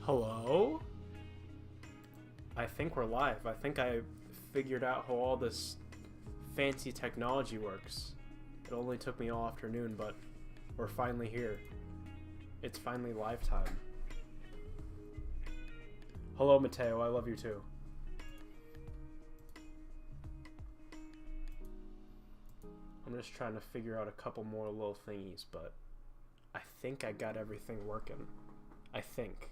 Hello? I think we're live. I think I figured out how all this fancy technology works. It only took me all afternoon, but we're finally here. It's finally live time. Hello, Mateo. I love you too. I'm just trying to figure out a couple more little thingies, but I think I got everything working. I think.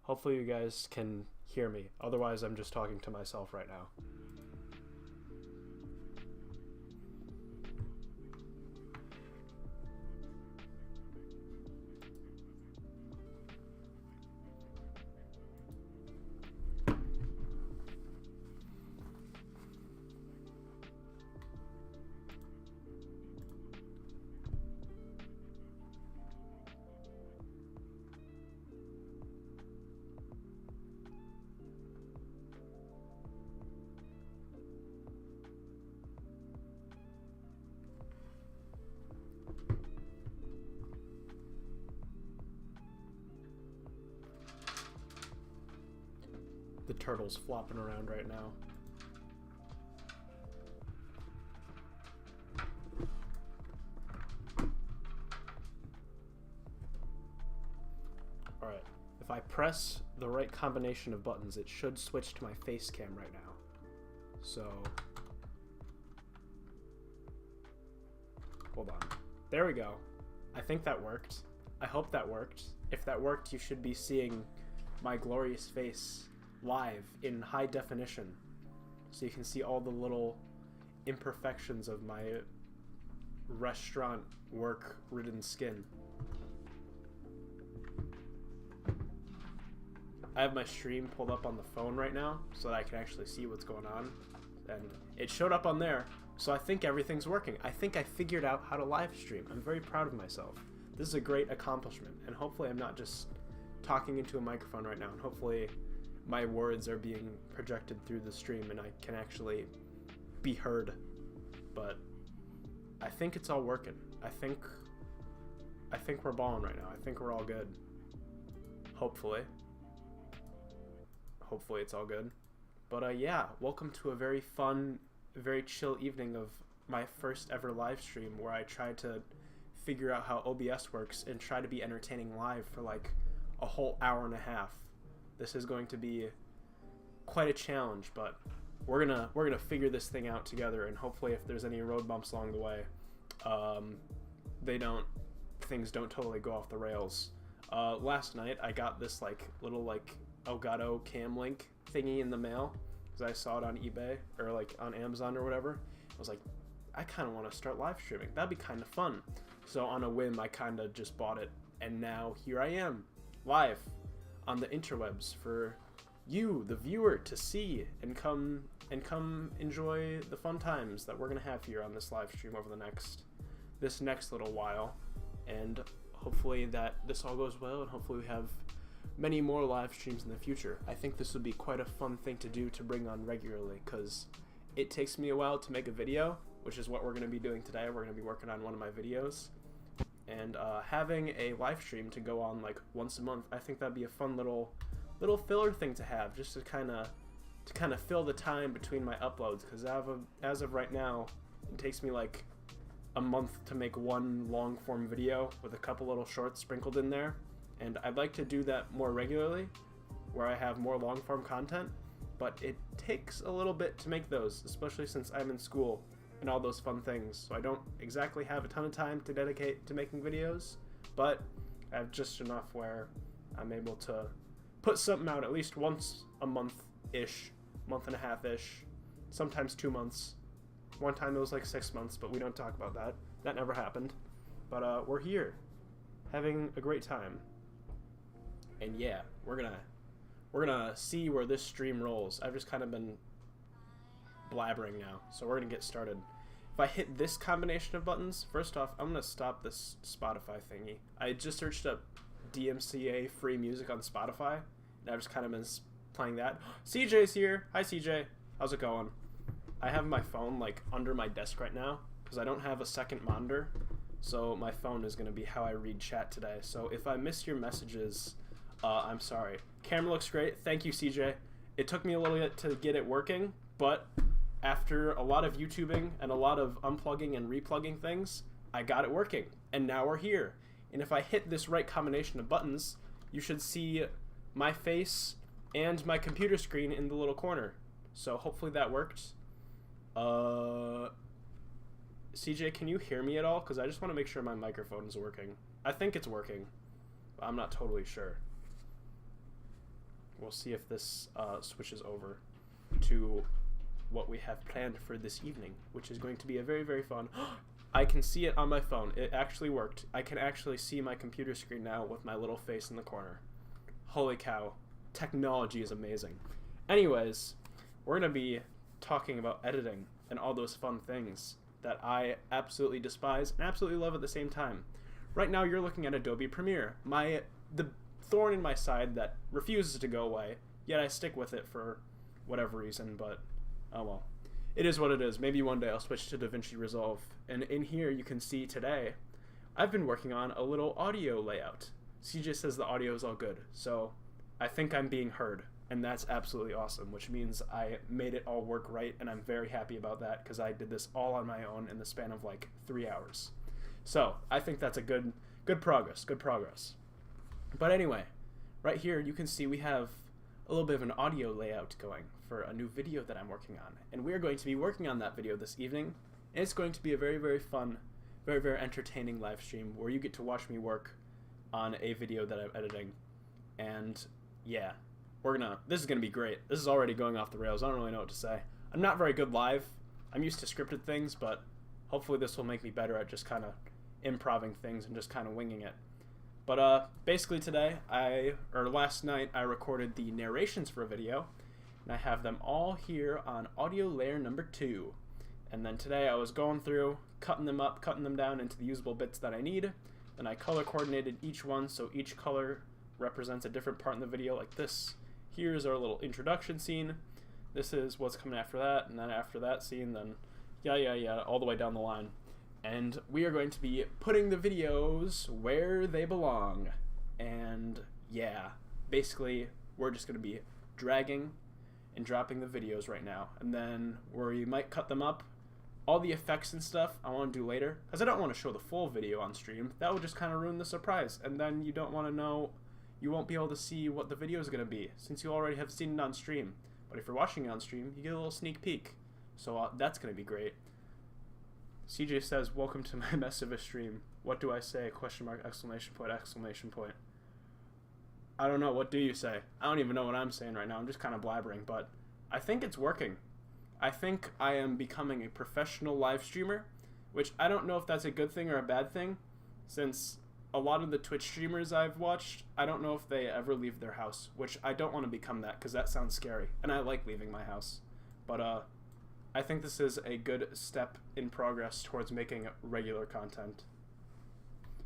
Hopefully you guys can hear me. Otherwise, I'm just talking to myself right now. The turtle's flopping around right now. Alright, if I press the right combination of buttons, it should switch to my face cam right now. So, hold on. There we go. I think that worked. I hope that worked. If that worked, you should be seeing my glorious face live in high definition, so you can see all the little imperfections of my restaurant work ridden skin. I have my stream pulled up on the phone right now so that I can actually see what's going on, and it showed up on there, so I think everything's working. I think I figured out how to live stream. I'm very proud of myself. This is a great accomplishment, and hopefully I'm not just talking into a microphone right now, and hopefully my words are being projected through the stream and I can actually be heard. But I think it's all working. I think we're balling right now. I think we're all good. Hopefully it's all good. But yeah, welcome to a very fun, very chill evening of my first ever live stream where I tried to figure out how OBS works and try to be entertaining live for like a whole hour and a half. This is going to be quite a challenge, but we're gonna figure this thing out together, and hopefully if there's any road bumps along the way, things don't totally go off the rails. Last night I got this like little like Elgato cam link thingy in the mail because I saw it on eBay or like on Amazon or whatever. I was like, I kind of want to start live streaming. That'd be kind of fun. So on a whim, I kind of just bought it, and now here I am, live on the interwebs for you, the viewer, to see and come enjoy the fun times that we're gonna have here on this live stream over this next little while. And hopefully that this all goes well, and hopefully we have many more live streams in the future. I think this would be quite a fun thing to do to bring on regularly, because it takes me a while to make a video, which is what we're gonna be doing today. We're gonna be working on one of my videos. And having a live stream to go on like once a month, I think that'd be a fun little filler thing to have, just to kind of fill the time between my uploads. Because as of right now, it takes me like a month to make one long form video with a couple little shorts sprinkled in there, and I'd like to do that more regularly, where I have more long form content. But it takes a little bit to make those, especially since I'm in school and all those fun things, so I don't exactly have a ton of time to dedicate to making videos, but I have just enough where I'm able to put something out at least once a month-ish, month and a half-ish, sometimes 2 months. One time it was like 6 months, but we don't talk about that. That never happened. But we're here, having a great time. And yeah, we're gonna see where this stream rolls. I've just kind of been blabbering now, so we're gonna get started. If I hit this combination of buttons, first off, I'm gonna stop this Spotify thingy. I just searched up DMCA free music on Spotify, and I've just kind of been playing that. CJ's here. Hi CJ, how's it going? I have my phone like under my desk right now because I don't have a second monitor, so my phone is going to be how I read chat today. So if I miss your messages, I'm sorry. Camera looks great. Thank you, CJ. It took me a little bit to get it working, but after a lot of YouTubing and a lot of unplugging and replugging things, I got it working, and now we're here. And if I hit this right combination of buttons, you should see my face and my computer screen in the little corner. So hopefully that worked. CJ, can you hear me at all? Because I just want to make sure my microphone is working. I think it's working, but I'm not totally sure. We'll see if this switches over to what we have planned for this evening, which is going to be a very, very fun... I can see it on my phone. It actually worked. I can actually see my computer screen now with my little face in the corner. Holy cow. Technology is amazing. Anyways, we're going to be talking about editing and all those fun things that I absolutely despise and absolutely love at the same time. Right now, you're looking at Adobe Premiere. The thorn in my side that refuses to go away, yet I stick with it for whatever reason, but oh well. It is what it is. Maybe one day I'll switch to DaVinci Resolve. And in here you can see today, I've been working on a little audio layout. CJ says the audio is all good, so I think I'm being heard, and that's absolutely awesome, which means I made it all work right, and I'm very happy about that because I did this all on my own in the span of like 3 hours. So I think that's a good progress. But anyway, right here you can see we have a little bit of an audio layout going for a new video that I'm working on. And we're going to be working on that video this evening. And it's going to be a very, very fun, very, very entertaining live stream where you get to watch me work on a video that I'm editing. And yeah, this is gonna be great. This is already going off the rails. I don't really know what to say. I'm not very good live. I'm used to scripted things, but hopefully this will make me better at just kind of improving things and just kind of winging it. But basically last night I recorded the narrations for a video, and I have them all here on audio layer number 2. And then today I was going through, cutting them up, cutting them down into the usable bits that I need. Then I color coordinated each one, so each color represents a different part in the video, like this. Here's our little introduction scene. This is what's coming after that, and then after that scene, then yeah, all the way down the line. And we are going to be putting the videos where they belong. And yeah, basically, we're just going to be dragging and dropping the videos right now. And then where you might cut them up, all the effects and stuff I want to do later, because I don't want to show the full video on stream. That would just kind of ruin the surprise. And then you don't want to know, you won't be able to see what the video is going to be, since you already have seen it on stream. But if you're watching it on stream, you get a little sneak peek. So that's going to be great. CJ says, welcome to my mess of a stream. What do I say? Question mark, exclamation point, exclamation point. I don't know. What do you say? I don't even know what I'm saying right now. I'm just kind of blabbering, but I think it's working. I think I am becoming a professional live streamer, which I don't know if that's a good thing or a bad thing, since a lot of the Twitch streamers I've watched, I don't know if they ever leave their house, which I don't want to become that because that sounds scary, and I like leaving my house. But I think this is a good step in progress towards making regular content.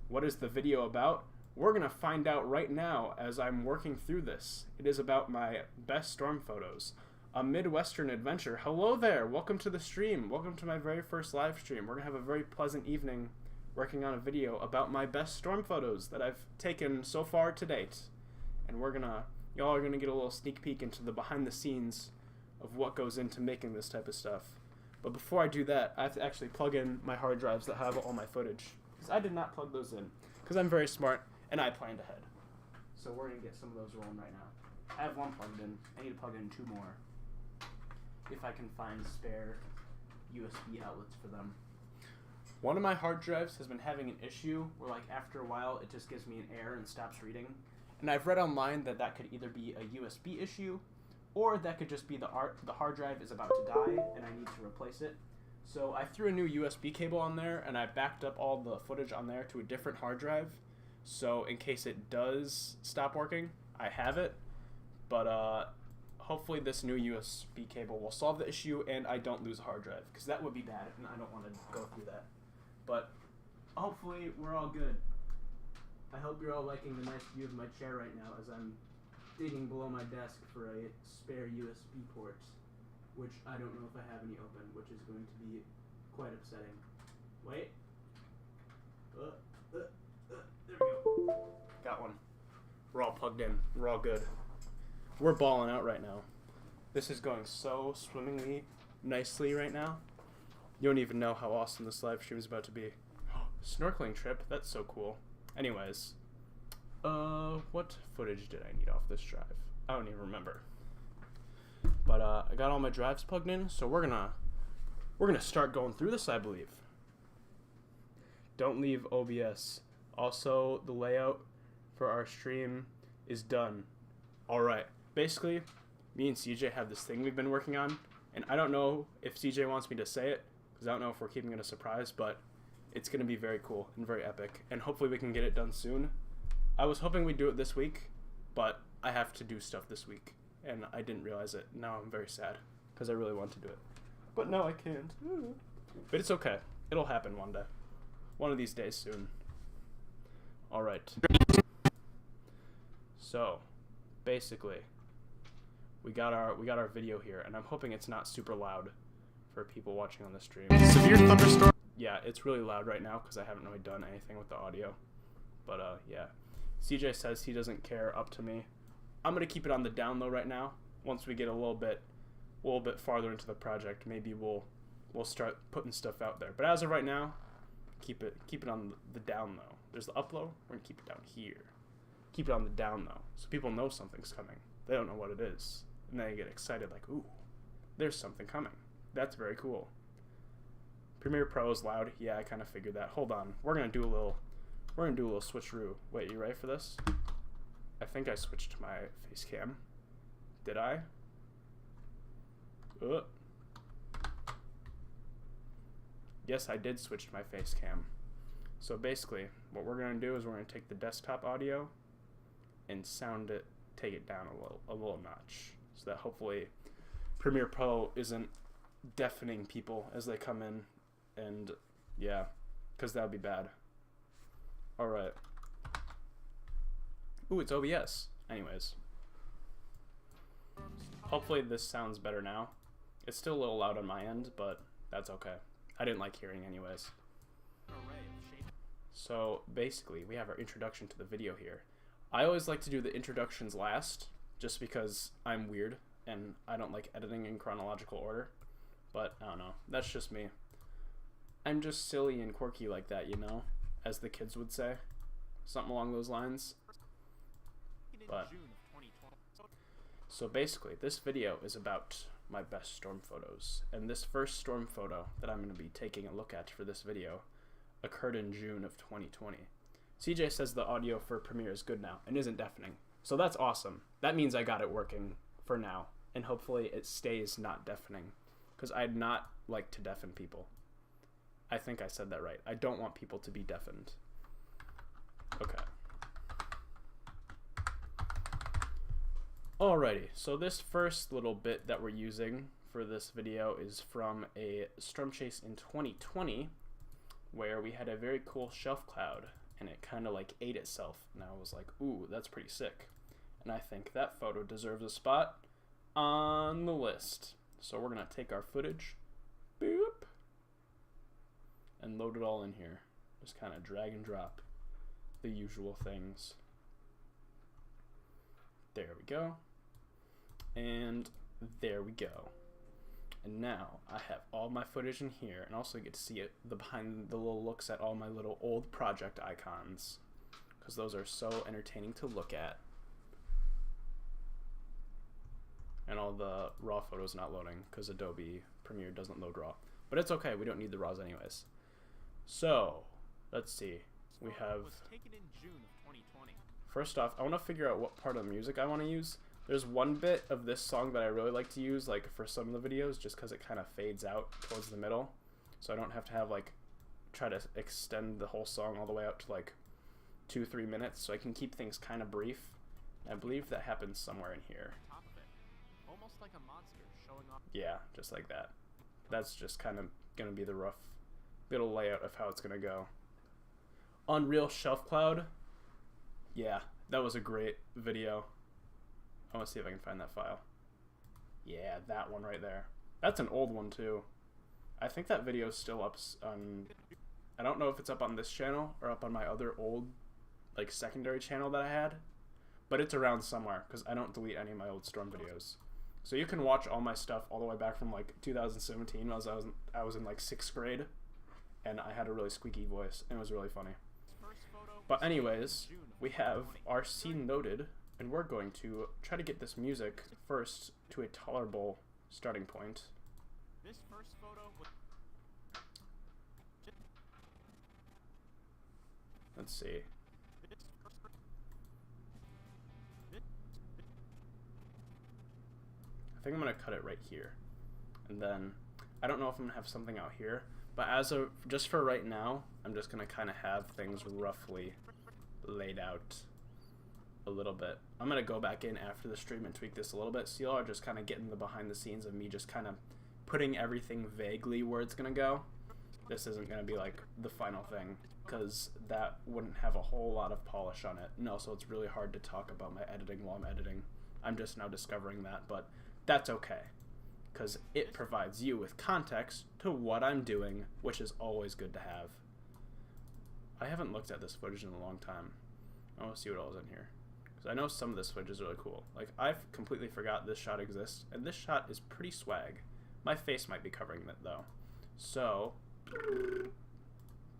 What is the video about? We're going to find out right now as I'm working through this. It is about my best storm photos. A Midwestern adventure. Hello there! Welcome to the stream. Welcome to my very first live stream. We're going to have a very pleasant evening working on a video about my best storm photos that I've taken so far to date. And y'all are going to get a little sneak peek into the behind the scenes of what goes into making this type of stuff. But before I do that, I have to actually plug in my hard drives that have all my footage, because I did not plug those in, because I'm very smart and I planned ahead. So we're going to get some of those rolling right now. I have one plugged in. I need to plug in 2 more, if I can find spare USB outlets for them. One of my hard drives has been having an issue where, like, after a while it just gives me an error and stops reading. And I've read online that could either be a USB issue, or that could just be the hard drive is about to die and I need to replace it. So I threw a new USB cable on there and I backed up all the footage on there to a different hard drive. So in case it does stop working, I have it. But hopefully this new USB cable will solve the issue and I don't lose a hard drive, because that would be bad and I don't want to go through that. But hopefully we're all good. I hope you're all liking the nice view of my chair right now as I'm digging below my desk for a spare USB port, which I don't know if I have any open, which is going to be quite upsetting. Wait. There we go. Got one. We're all plugged in. We're all good. We're balling out right now. This is going so swimmingly nicely right now. You don't even know how awesome this live stream is about to be. Snorkeling trip. That's so cool. Anyways. What footage did I need off this drive? I don't even remember. But I got all my drives plugged in, so we're gonna start going through this, I believe. Don't leave OBS. Also, the layout for our stream is done. Alright. Basically, me and CJ have this thing we've been working on, and I don't know if CJ wants me to say it, because I don't know if we're keeping it a surprise, but it's going to be very cool and very epic, and hopefully we can get it done soon. I was hoping we'd do it this week, but I have to do stuff this week, and I didn't realize it. Now I'm very sad, because I really want to do it. But no, I can't. But it's okay. It'll happen one day. One of these days soon. Alright. So, basically, we got our video here, and I'm hoping it's not super loud for people watching on the stream. Severe thunderstorm. Yeah, it's really loud right now because I haven't really done anything with the audio. But yeah. CJ says he doesn't care up to me. I'm gonna keep it on the down low right now. Once we get a little bit farther into the project, maybe we'll start putting stuff out there. But as of right now, keep it on the down low. There's the up low. We're gonna keep it down here. Keep it on the down low, so people know something's coming. They don't know what it is, and they get excited like, ooh, there's something coming. That's very cool. Premiere Pro is loud. Yeah, I kind of figured that. Hold on. We're gonna do a little switcheroo. Wait, you ready for this? I think I switched my face cam. Did I? Yes, I did switch to my face cam. So basically, what we're gonna do is we're gonna take the desktop audio and take it down a little notch, so that hopefully Premiere Pro isn't deafening people as they come in, and yeah, because that would be bad. Alright. Ooh, it's OBS. Anyways. Hopefully this sounds better now. It's still a little loud on my end, but that's okay. I didn't like hearing anyways. So basically, we have our introduction to the video here. I always like to do the introductions last, just because I'm weird and I don't like editing in chronological order. But I don't know, that's just me. I'm just silly and quirky like that, you know, as the kids would say. Something along those lines. But so basically, this video is about my best storm photos. And this first storm photo that I'm going to be taking a look at for this video occurred in June of 2020. CJ says the audio for Premiere is good now and isn't deafening. So that's awesome. That means I got it working for now. And hopefully it stays not deafening. Because I'd not like to deafen people. I think I said that right. I don't want people to be deafened. Okay. Alrighty, so this first little bit that we're using for this video is from a storm chase in 2020 where we had a very cool shelf cloud and it kind of like ate itself, and I was like, ooh, that's pretty sick. And I think that photo deserves a spot on the list. So we're gonna take our footage, boop, and load it all in here. Just kind of drag and drop the usual things. There we go. And there we go. And now I have all my footage in here, and also get to see the behind the little looks at all my little old project icons, because those are so entertaining to look at. And all the raw photos not loading because Adobe Premiere doesn't load raw. But it's okay, we don't need the raws anyways. So, let's see. We have... First off, I want to figure out what part of the music I want to use. There's one bit of this song that I really like to use, like for some of the videos, just because it kind of fades out towards the middle. So I don't have to have like, try to extend the whole song all the way out to like 2-3 minutes. So I can keep things kind of brief. And I believe that happens somewhere in here. Almost like a monster showing off. Yeah, just like that. That's just kind of going to be the rough little layout of how it's going to go. Unreal Shelf Cloud. Yeah, that was a great video. I want to see if I can find that file. Yeah, that one right there. That's an old one too. I think that video is still up on I don't know if it's up on this channel or up on my other old, like, secondary channel that I had, but it's around somewhere because I don't delete any of my old Storm videos. So you can watch all my stuff all the way back from like 2017 when I was in like 6th grade, and I had a really squeaky voice and it was really funny. But anyways, we have our scene loaded, and we're going to try to get this music first to a tolerable starting point. This first photo was Let's see. I think I'm gonna cut it right here, and then I don't know if I'm gonna have something out here, but just for right now, I'm just gonna kind of have things roughly laid out a little bit. I'm gonna go back in after the stream and tweak this a little bit, so y'all are just kind of getting the behind the scenes of me just kind of putting everything vaguely where it's gonna go. This isn't gonna be like the final thing, because that wouldn't have a whole lot of polish on it, and also it's really hard to talk about my editing while I'm editing. I'm just now discovering that, but that's okay, because it provides you with context to what I'm doing, which is always good to have. I haven't looked at this footage in a long time. I want to see what else is in here, because I know some of this footage is really cool. Like, I've completely forgot this shot exists, and this shot is pretty swag. My face might be covering it, though. So,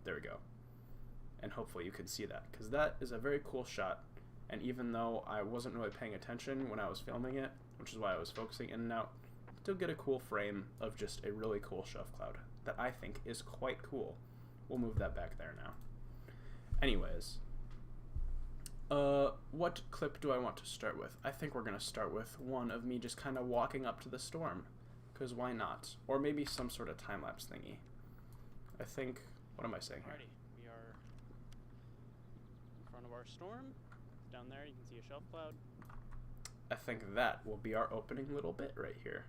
there we go. And hopefully you can see that, because that is a very cool shot. And even though I wasn't really paying attention when I was filming it, which is why I was focusing in and out, still get a cool frame of just a really cool shelf cloud that I think is quite cool. We'll move that back there now. Anyways, what clip do I want to start with? I think we're going to start with one of me just kind of walking up to the storm, because why not? Or maybe some sort of time-lapse thingy. I think, what am I saying here? Alrighty, we are in front of our storm. Down there you can see a shelf cloud. I think that will be our opening little bit right here.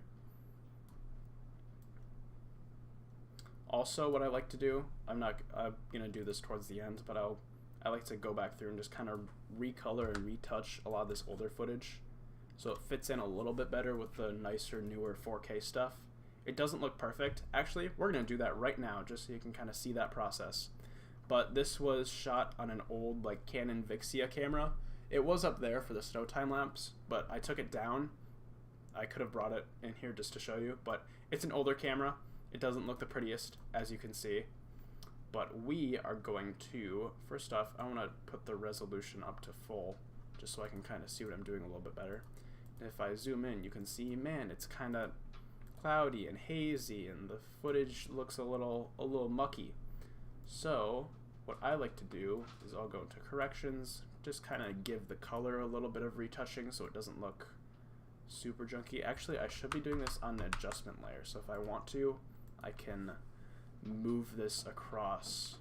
Also, what I like to do, I'm gonna do this towards the end, but I like to go back through and just kind of recolor and retouch a lot of this older footage, so it fits in a little bit better with the nicer, newer 4K stuff. It doesn't look perfect. Actually, we're gonna do that right now, just so you can kind of see that process. But this was shot on an old like Canon Vixia camera. It was up there for the snow time lapse, but I took it down. I could have brought it in here just to show you, but it's an older camera. It doesn't look the prettiest, as you can see. But we are going to, first off, I want to put the resolution up to full, just so I can kind of see what I'm doing a little bit better. And if I zoom in, you can see, man, it's kind of cloudy and hazy, and the footage looks a little mucky. So what I like to do is I'll go into corrections, just kind of give the color a little bit of retouching so it doesn't look super junky. Actually, I should be doing this on an adjustment layer, so if I want to, I can move this across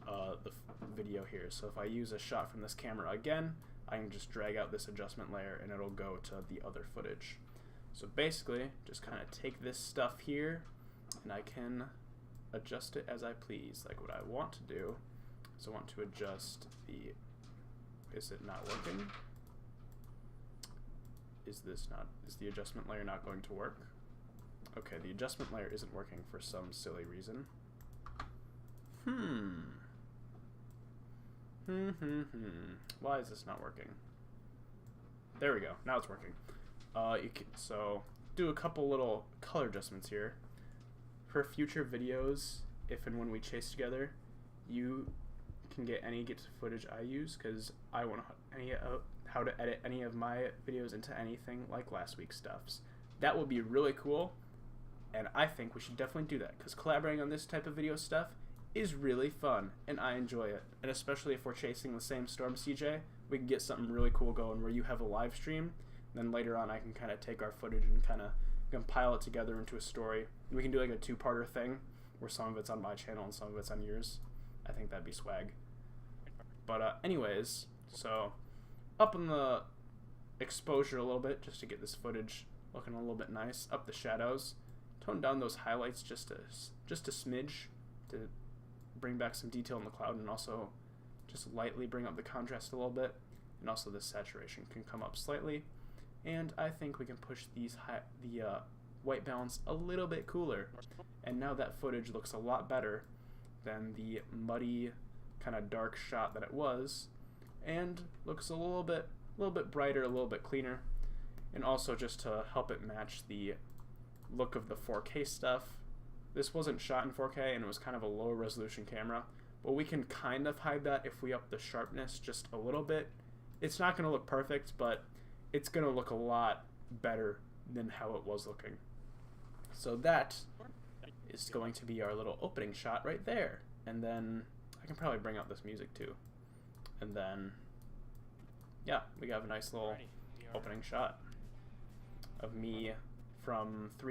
the video here. So if I use a shot from this camera again, I can just drag out this adjustment layer and it'll go to the other footage. So basically, just kind of take this stuff here and I can adjust it as I please. Like what I want to do is I want to adjust the, is it not working? Is the adjustment layer not going to work? Okay, the adjustment layer isn't working for some silly reason. Why is this not working? There we go, now it's working. So do a couple little color adjustments here. For future videos, if and when we chase together, you can get any footage I use, because I want how to edit any of my videos into anything like last week's stuffs. That would be really cool, and I think we should definitely do that, because collaborating on this type of video stuff is really fun, and I enjoy it. And especially if we're chasing the same storm, CJ, we can get something really cool going where you have a live stream, then later on I can kind of take our footage and kind of compile it together into a story. And we can do like a two-parter thing where some of it's on my channel and some of it's on yours. I think that'd be swag. But anyways, so up in the exposure a little bit just to get this footage looking a little bit nice. Up the shadows, tone down those highlights just a smidge to bring back some detail in the cloud, and also just lightly bring up the contrast a little bit, and also the saturation can come up slightly. And I think we can push the white balance a little bit cooler, and now that footage looks a lot better than the muddy, kind of dark shot that it was, and looks a little bit brighter, a little bit cleaner. And also just to help it match the look of the 4K stuff. This wasn't shot in 4K and it was kind of a low resolution camera, but we can kind of hide that if we up the sharpness just a little bit. It's not going to look perfect, but it's going to look a lot better than how it was looking. So that is going to be our little opening shot right there. And then I can probably bring out this music too. And then, yeah, we have a nice little opening shot of me from 4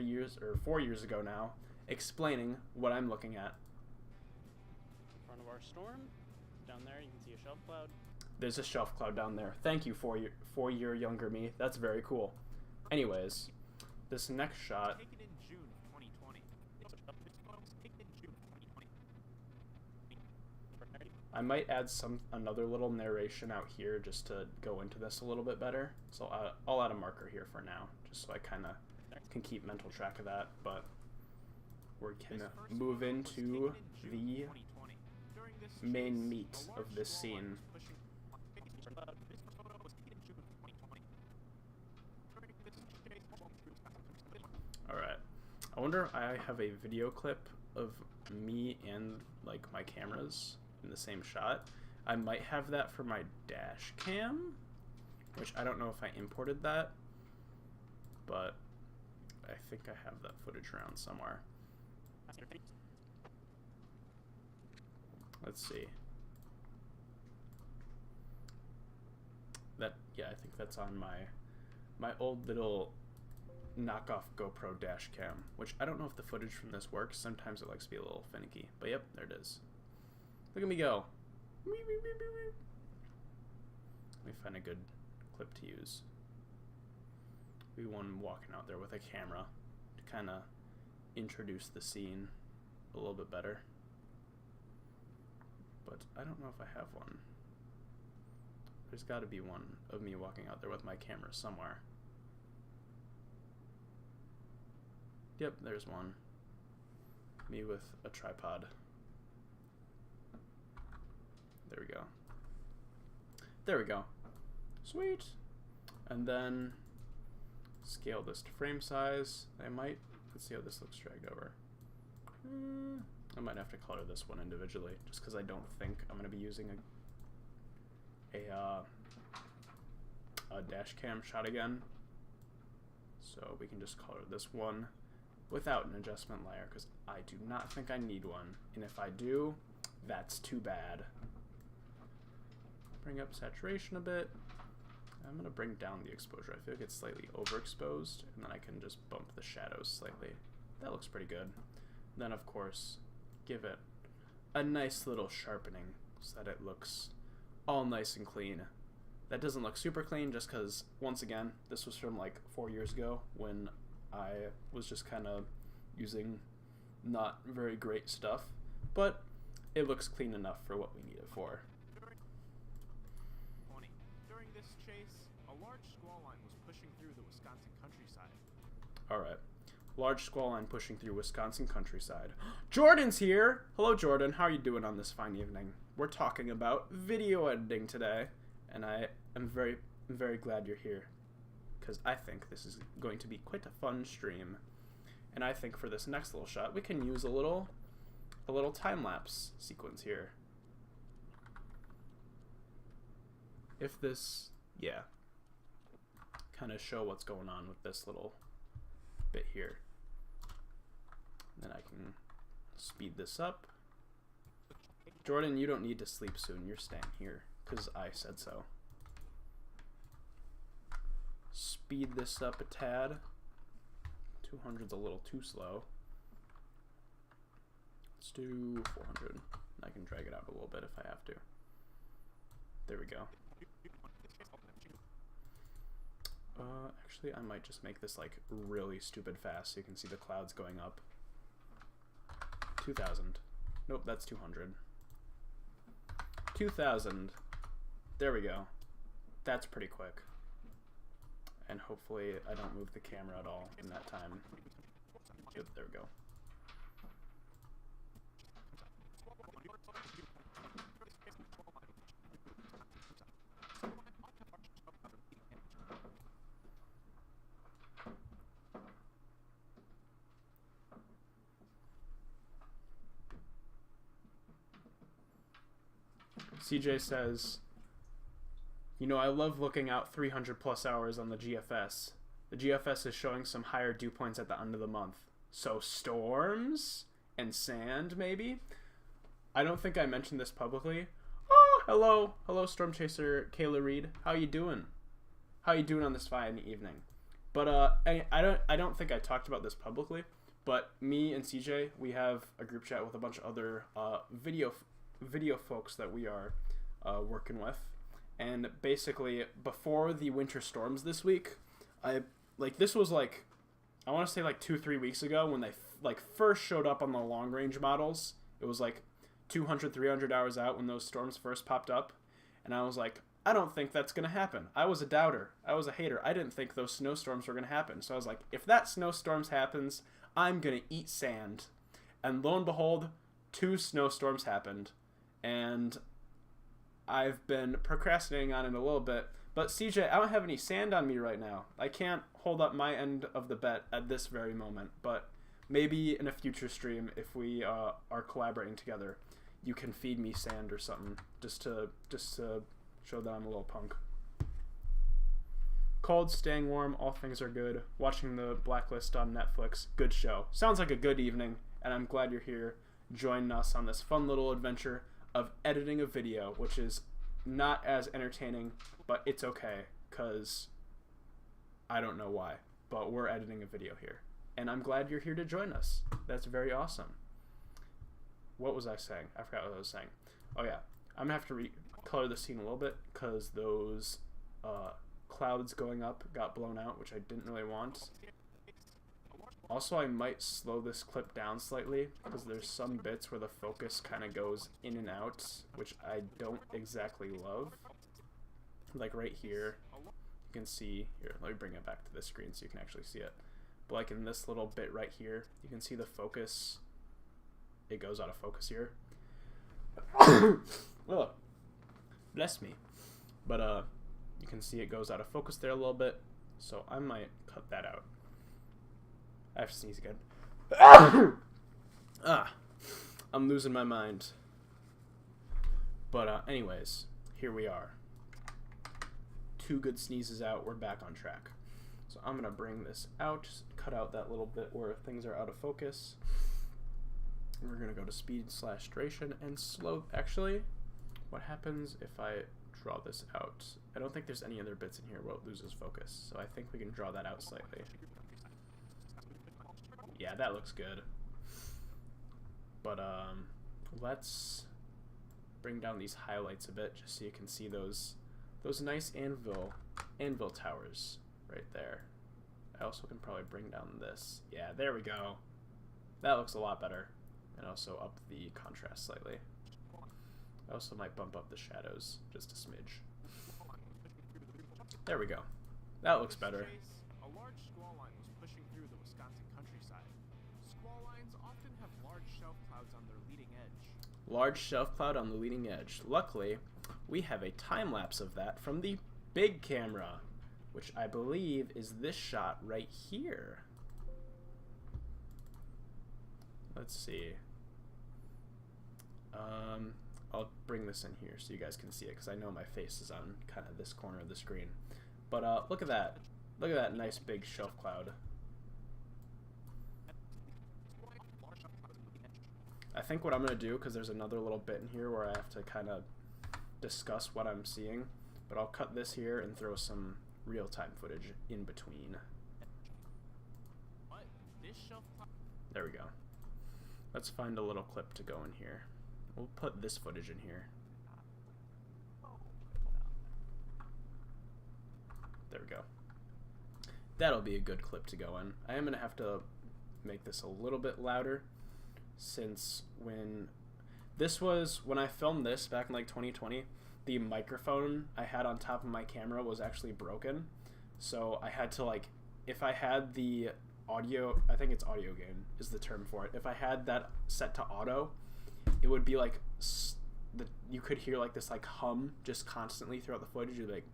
years ago now, explaining what I'm looking at. In front of our storm, down there you can see a shelf cloud. There's a shelf cloud down there. Thank you, 4-year younger me. That's very cool. Anyways, this next shot. Taken in June 2020. This photo was taken in June 2020. I might add another little narration out here just to go into this a little bit better. So I'll add a marker here for now, just so I kind of can keep mental track of that. But we can move into the main meat of this scene. Alright, I wonder, I have a video clip of me and like my cameras in the same shot. I might have that for my dash cam, which I don't know if I imported that, but I think I have that footage around somewhere. Let's see. Yeah, I think that's on my old little knockoff GoPro dash cam, which I don't know if the footage from this works. Sometimes it likes to be a little finicky, but yep, there it is. Look at me go. Let me find a good clip to use. We want him walking out there with a camera to kind of introduce the scene a little bit better. But I don't know if I have one. There's got to be one of me walking out there with my camera somewhere. Yep, there's one. Me with a tripod. There we go. There we go. Sweet. And then scale this to frame size. Let's see how this looks dragged over. I might have to color this one individually, just because I don't think I'm going to be using a dash cam shot again. So we can just color this one without an adjustment layer, because I do not think I need one. And if I do, that's too bad. Bring up saturation a bit. I'm going to bring down the exposure. I feel like it's slightly overexposed, and then I can just bump the shadows slightly. That looks pretty good. Then, of course, give it a nice little sharpening so that it looks all nice and clean. That doesn't look super clean just because, once again, this was from like 4 years ago when I was just kind of using not very great stuff, but it looks clean enough for what we need it for. During this chase, a large squall line was pushing through the Wisconsin countryside. Alright. Large squall line pushing through Wisconsin countryside. Jordan's here! Hello, Jordan. How are you doing on this fine evening? We're talking about video editing today, and I am very, very glad you're here, because I think this is going to be quite a fun stream. And I think for this next little shot, we can use a little time-lapse sequence here. If this, yeah, kind of show what's going on with this little bit here. Then I can speed this up. Jordan, you don't need to sleep soon. You're staying here because I said so. Speed this up a tad. 200's a little too slow. Let's do 400. I can drag it out a little bit if I have to. There we go. Actually, I might just make this like really stupid fast so you can see the clouds going up. 2000. Nope, that's 200. 2000. There we go. That's pretty quick. And hopefully I don't move the camera at all in that time. Yep, there we go. CJ says, you know, I love looking out 300 plus hours on the GFS. The GFS is showing some higher dew points at the end of the month. So storms and sand, maybe? I don't think I mentioned this publicly. Oh, hello. Hello, Storm Chaser Kayla Reed. How you doing? How you doing on this fine evening? But I don't think I talked about this publicly, but me and CJ, we have a group chat with a bunch of other video folks that we are working with. And basically, before the winter storms this week, this was like, I want to say like 2-3 weeks ago when they first showed up on the long range models. It was like 200-300 hours out when those storms first popped up, and I was like, I don't think that's gonna happen. I was a doubter. I was a hater. I didn't think those snowstorms were gonna happen. So I was like, if that snowstorms happens, I'm gonna eat sand. And lo and behold, 2 snowstorms happened, and I've been procrastinating on it a little bit. But CJ, I don't have any sand on me right now. I can't hold up my end of the bet at this very moment, but maybe in a future stream, if we are collaborating together, you can feed me sand or something, just to show that I'm a little punk. Cold, staying warm, all things are good. Watching The Blacklist on Netflix, good show. Sounds like a good evening, and I'm glad you're here joining us on this fun little adventure of editing a video, which is not as entertaining, but it's okay, because I don't know why, but we're editing a video here. And I'm glad you're here to join us. That's very awesome. What was I saying? I forgot what I was saying. Oh yeah, I'm gonna have to color the scene a little bit because those clouds going up got blown out, which I didn't really want. Also, I might slow this clip down slightly because there's some bits where the focus kind of goes in and out, which I don't exactly love. Like right here, you can see, here, let me bring it back to the screen so you can actually see it. But like in this little bit right here, you can see the focus, it goes out of focus here. Oh, bless me. But you can see it goes out of focus there a little bit, so I might cut that out. I have to sneeze again. I'm losing my mind. But anyways, here we are. 2 good sneezes out, we're back on track. So I'm gonna bring this out, just cut out that little bit where things are out of focus. We're gonna go to speed/duration and slow. Actually, what happens if I draw this out? I don't think there's any other bits in here where it loses focus, so I think we can draw that out slightly. Yeah, that looks good. But let's bring down these highlights a bit just so you can see those nice anvil towers right there. I also can probably bring down this. Yeah, there we go. That looks a lot better. And also up the contrast slightly. I also might bump up the shadows just a smidge. There we go. That looks better. A large squall line was pushing through the Wisconsin countryside. Squall lines often have large shelf clouds on their leading edge. Large shelf cloud on the leading edge. Luckily, we have a time lapse of that from the big camera, which I believe is this shot right here. Let's see. I'll bring this in here so you guys can see it because I know my face is on kind of this corner of the screen. But look at that. Look at that nice big shelf cloud. I think what I'm going to do, because there's another little bit in here where I have to kind of discuss what I'm seeing, but I'll cut this here and throw some real-time footage in between. There we go. Let's find a little clip to go in here. We'll put this footage in here. There we go. That'll be a good clip to go in. I am going to have to make this a little bit louder, since when I filmed this back in like 2020, the microphone I had on top of my camera was actually broken. So I had to, like, if I had the audio, I think it's audio gain is the term for it. If I had that set to auto, it would be like you could hear like this like hum just constantly throughout the footage. You'd be like,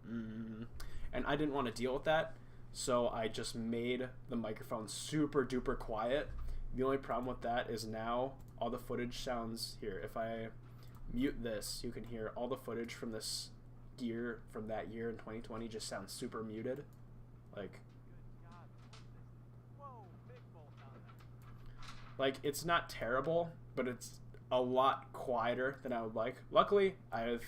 and I didn't want to deal with that, so I just made the microphone super duper quiet. The only problem with that is now all the footage sounds here. If I mute this, you can hear all the footage from this year, from that year in 2020, just sounds super muted. Like, it's not terrible, but it's a lot quieter than I would like. Luckily, I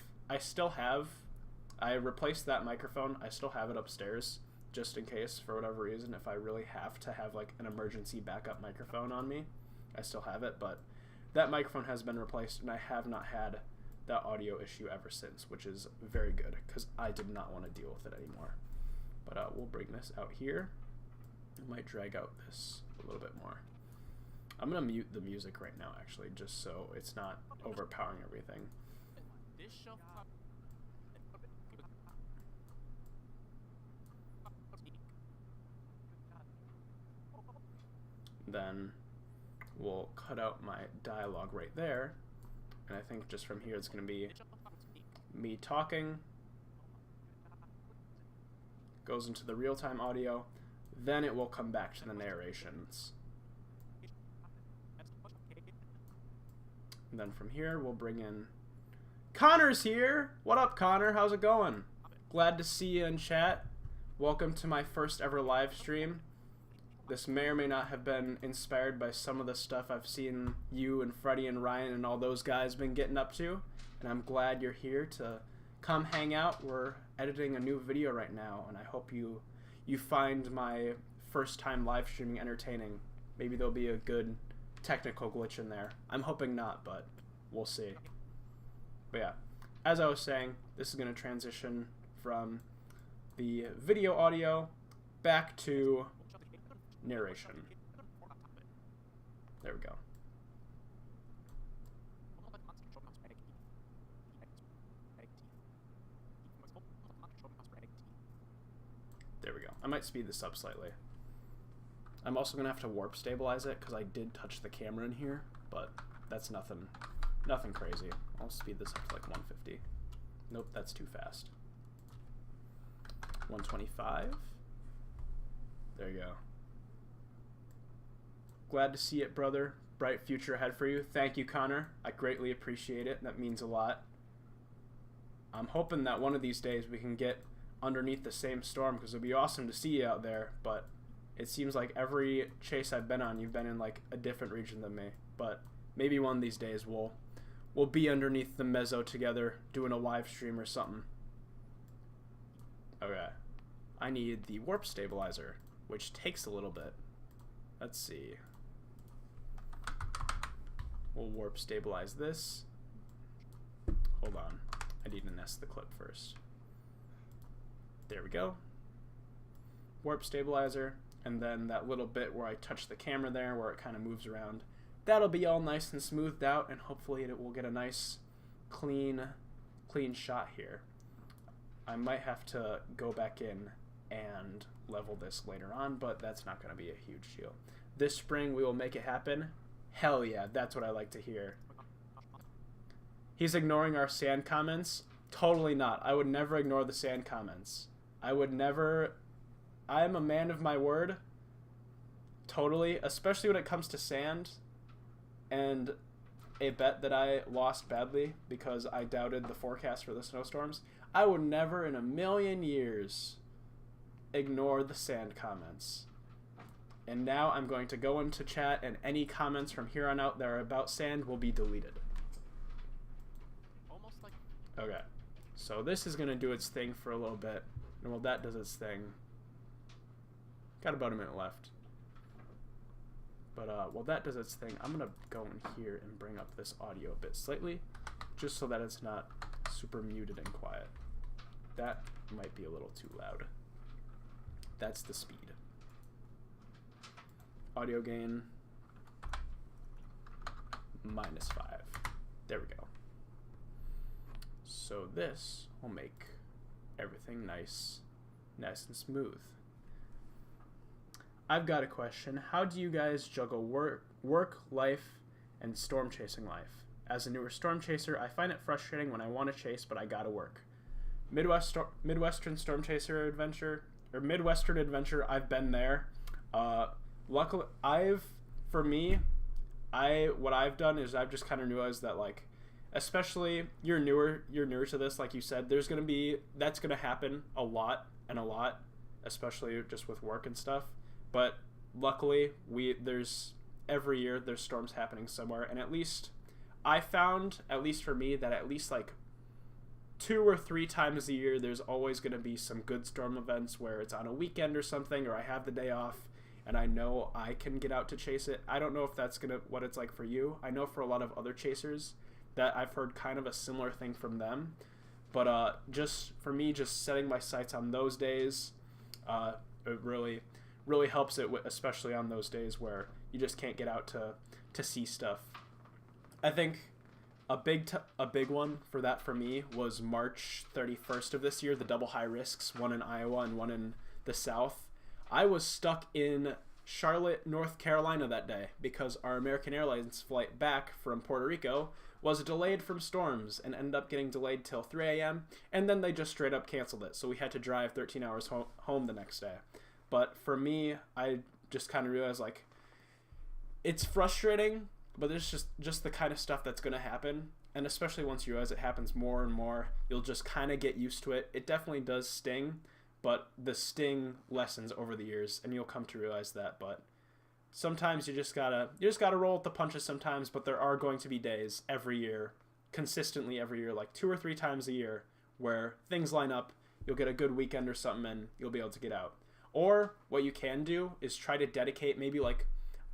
replaced that microphone. I still have it upstairs, just in case, for whatever reason, if I really have to have like an emergency backup microphone on me, I still have it. But that microphone has been replaced, and I have not had that audio issue ever since, which is very good, because I did not want to deal with it anymore. But we'll bring this out here. I might drag out this a little bit more. I'm going to mute the music right now, actually, just so it's not overpowering everything. This shelf top. Then we'll cut out my dialogue right there, and I think just from here it's going to be me talking, goes into the real-time audio, then it will come back to the narrations. And then from here we'll bring in Connor's here. What up, Connor? How's it going? Glad to see you in chat. Welcome to my first ever live stream. This may or may not have been inspired by some of the stuff I've seen you and Freddie and Ryan and all those guys been getting up to, and I'm glad you're here to come hang out. We're editing a new video right now, and I hope you find my first time live streaming entertaining. Maybe there'll be a good technical glitch in there. I'm hoping not, but we'll see. But yeah, as I was saying, this is going to transition from the video audio back to narration. There we go. There we go. I might speed this up slightly. I'm also gonna have to warp stabilize it because I did touch the camera in here, but that's nothing crazy. I'll speed this up to like 150. Nope, that's too fast. 125. There you go. Glad to see it, brother. Bright future ahead for you. Thank you, Connor. I greatly appreciate it. That means a lot. I'm hoping that one of these days we can get underneath the same storm, because it would be awesome to see you out there, but it seems like every chase I've been on, you've been in like a different region than me. But maybe one of these days we'll be underneath the mezzo together doing a live stream or something. Okay. I need the warp stabilizer, which takes a little bit. Let's see. We'll warp stabilize this. Hold on. I need to nest the clip first. There we go. Warp stabilizer, and then that little bit where I touch the camera there, where it kind of moves around. That'll be all nice and smoothed out, and hopefully it will get a nice, clean shot here. I might have to go back in and level this later on, but that's not going to be a huge deal. This spring we will make it happen. Hell yeah, that's what I like to hear. He's ignoring our sand comments? Totally not. I would never ignore the sand comments. I would never. I am a man of my word. Totally, especially when it comes to sand and a bet that I lost badly because I doubted the forecast for the snowstorms. I would never in a million years ignore the sand comments. And now I'm going to go into chat, and any comments from here on out that are about sand will be deleted. Almost like. Okay. So this is going to do its thing for a little bit. And while that does its thing, got about a minute left. But while that does its thing, I'm going to go in here and bring up this audio a bit slightly, just so that it's not super muted and quiet. That might be a little too loud. That's the speed. Audio gain -5. There we go. So this will make everything nice and smooth. I've got a question. How do you guys juggle work, life, and storm chasing life? As a newer storm chaser, I find it frustrating when I want to chase, but I gotta work. Midwestern storm chaser adventure, or Midwestern adventure, I've been there. Luckily, what I've done is I've just kind of realized that, like, especially you're newer to this, like you said, that's gonna happen a lot, especially just with work and stuff. But luckily, every year there's storms happening somewhere, and at least I found, at least for me, that at least like 2 or 3 times a year there's always going to be some good storm events where it's on a weekend or something, or I have the day off and I know I can get out to chase it. I don't know if that's what it's like for you. I know for a lot of other chasers that I've heard kind of a similar thing from them, but just for me, just setting my sights on those days, it really helps it, especially on those days where you just can't get out to see stuff. I think a big one for that for me was March 31st of this year, the double high risks, one in Iowa and one in the South. I was stuck in Charlotte, North Carolina that day because our American Airlines flight back from Puerto Rico was delayed from storms and ended up getting delayed till 3 a.m. and then they just straight up canceled it. So we had to drive 13 hours home the next day. But for me, I just kind of realized, like, it's frustrating, but it's just the kind of stuff that's going to happen. And especially once you realize it happens more and more, you'll just kind of get used to it. It definitely does sting, but the sting lessens over the years, and you'll come to realize that. But sometimes you just gotta roll with the punches sometimes, but there are going to be days every year, consistently every year, like 2 or 3 times a year, where things line up, you'll get a good weekend or something, and you'll be able to get out. Or what you can do is try to dedicate maybe like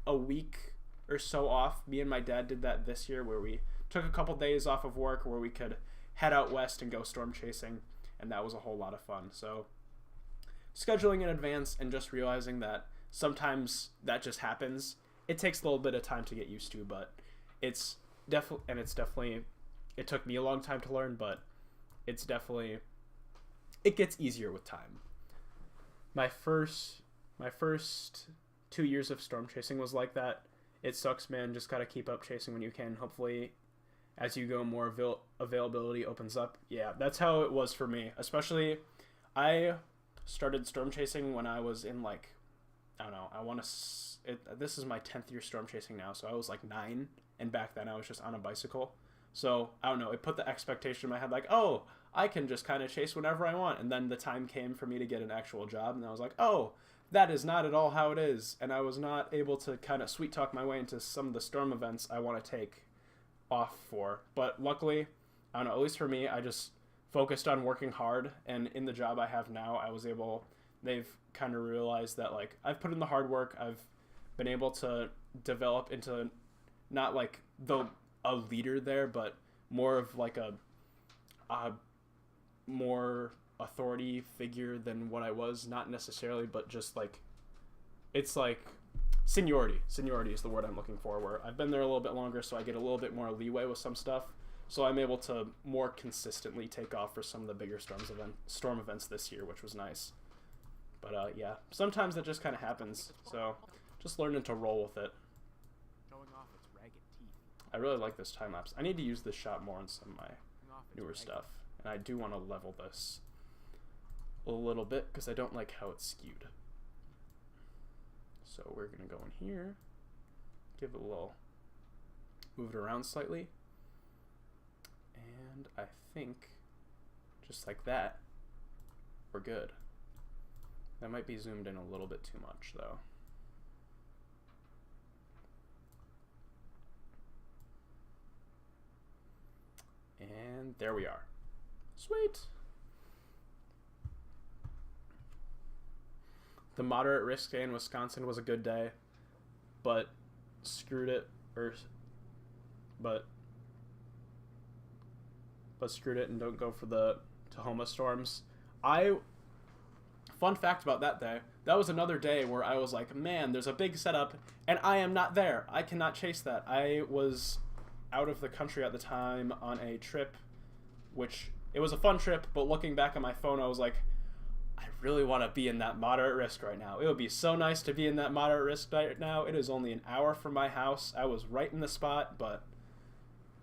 a week or so off. Me and my dad did that this year, where we took a couple days off of work where we could head out west and go storm chasing, and that was a whole lot of fun. So scheduling in advance and just realizing that sometimes that just happens. It takes a little bit of time to get used to, but it took me a long time to learn, but it gets easier with time. My first 2 years of storm chasing was like that. It sucks, man. Just gotta keep up chasing when you can. Hopefully, as you go, more availability opens up. Yeah, that's how it was for me. Especially, I started storm chasing when I was in, like, I don't know. This is my 10th year storm chasing now, so I was like 9, and back then I was just on a bicycle. So I don't know. It put the expectation in my head, like, oh, I can just kind of chase whenever I want. And then the time came for me to get an actual job, and I was like, oh, that is not at all how it is. And I was not able to kind of sweet talk my way into some of the storm events I want to take off for. But luckily, I don't know, at least for me, I just focused on working hard. And in the job I have now, they've kind of realized that, like, I've put in the hard work. I've been able to develop into not like a leader there, but more of like a more authority figure than what I was. Not necessarily, but just like, it's like seniority. Seniority is the word I'm looking for, where I've been there a little bit longer, so I get a little bit more leeway with some stuff. So I'm able to more consistently take off for some of the bigger storm events this year, which was nice. But yeah, sometimes that just kind of happens. So just learning to roll with it. Showing off its ragged teeth. I really like this time lapse. I need to use this shot more on some of my newer stuff. And I do want to level this a little bit because I don't like how it's skewed. So we're going to go in here, give it a little, move it around slightly. And I think just like that, we're good. That might be zoomed in a little bit too much though. And there we are. Sweet. The moderate risk day in Wisconsin was a good day, but screwed it, but screwed it and don't go for the Tahoma storms. Fun fact about that day, that was another day where I was like, man, there's a big setup, and I am not there. I cannot chase that. I was out of the country at the time on a trip, which it was a fun trip, but looking back on my phone, I was like, I really want to be in that moderate risk right now. It would be so nice to be in that moderate risk right now. It is only an hour from my house. I was right in the spot, but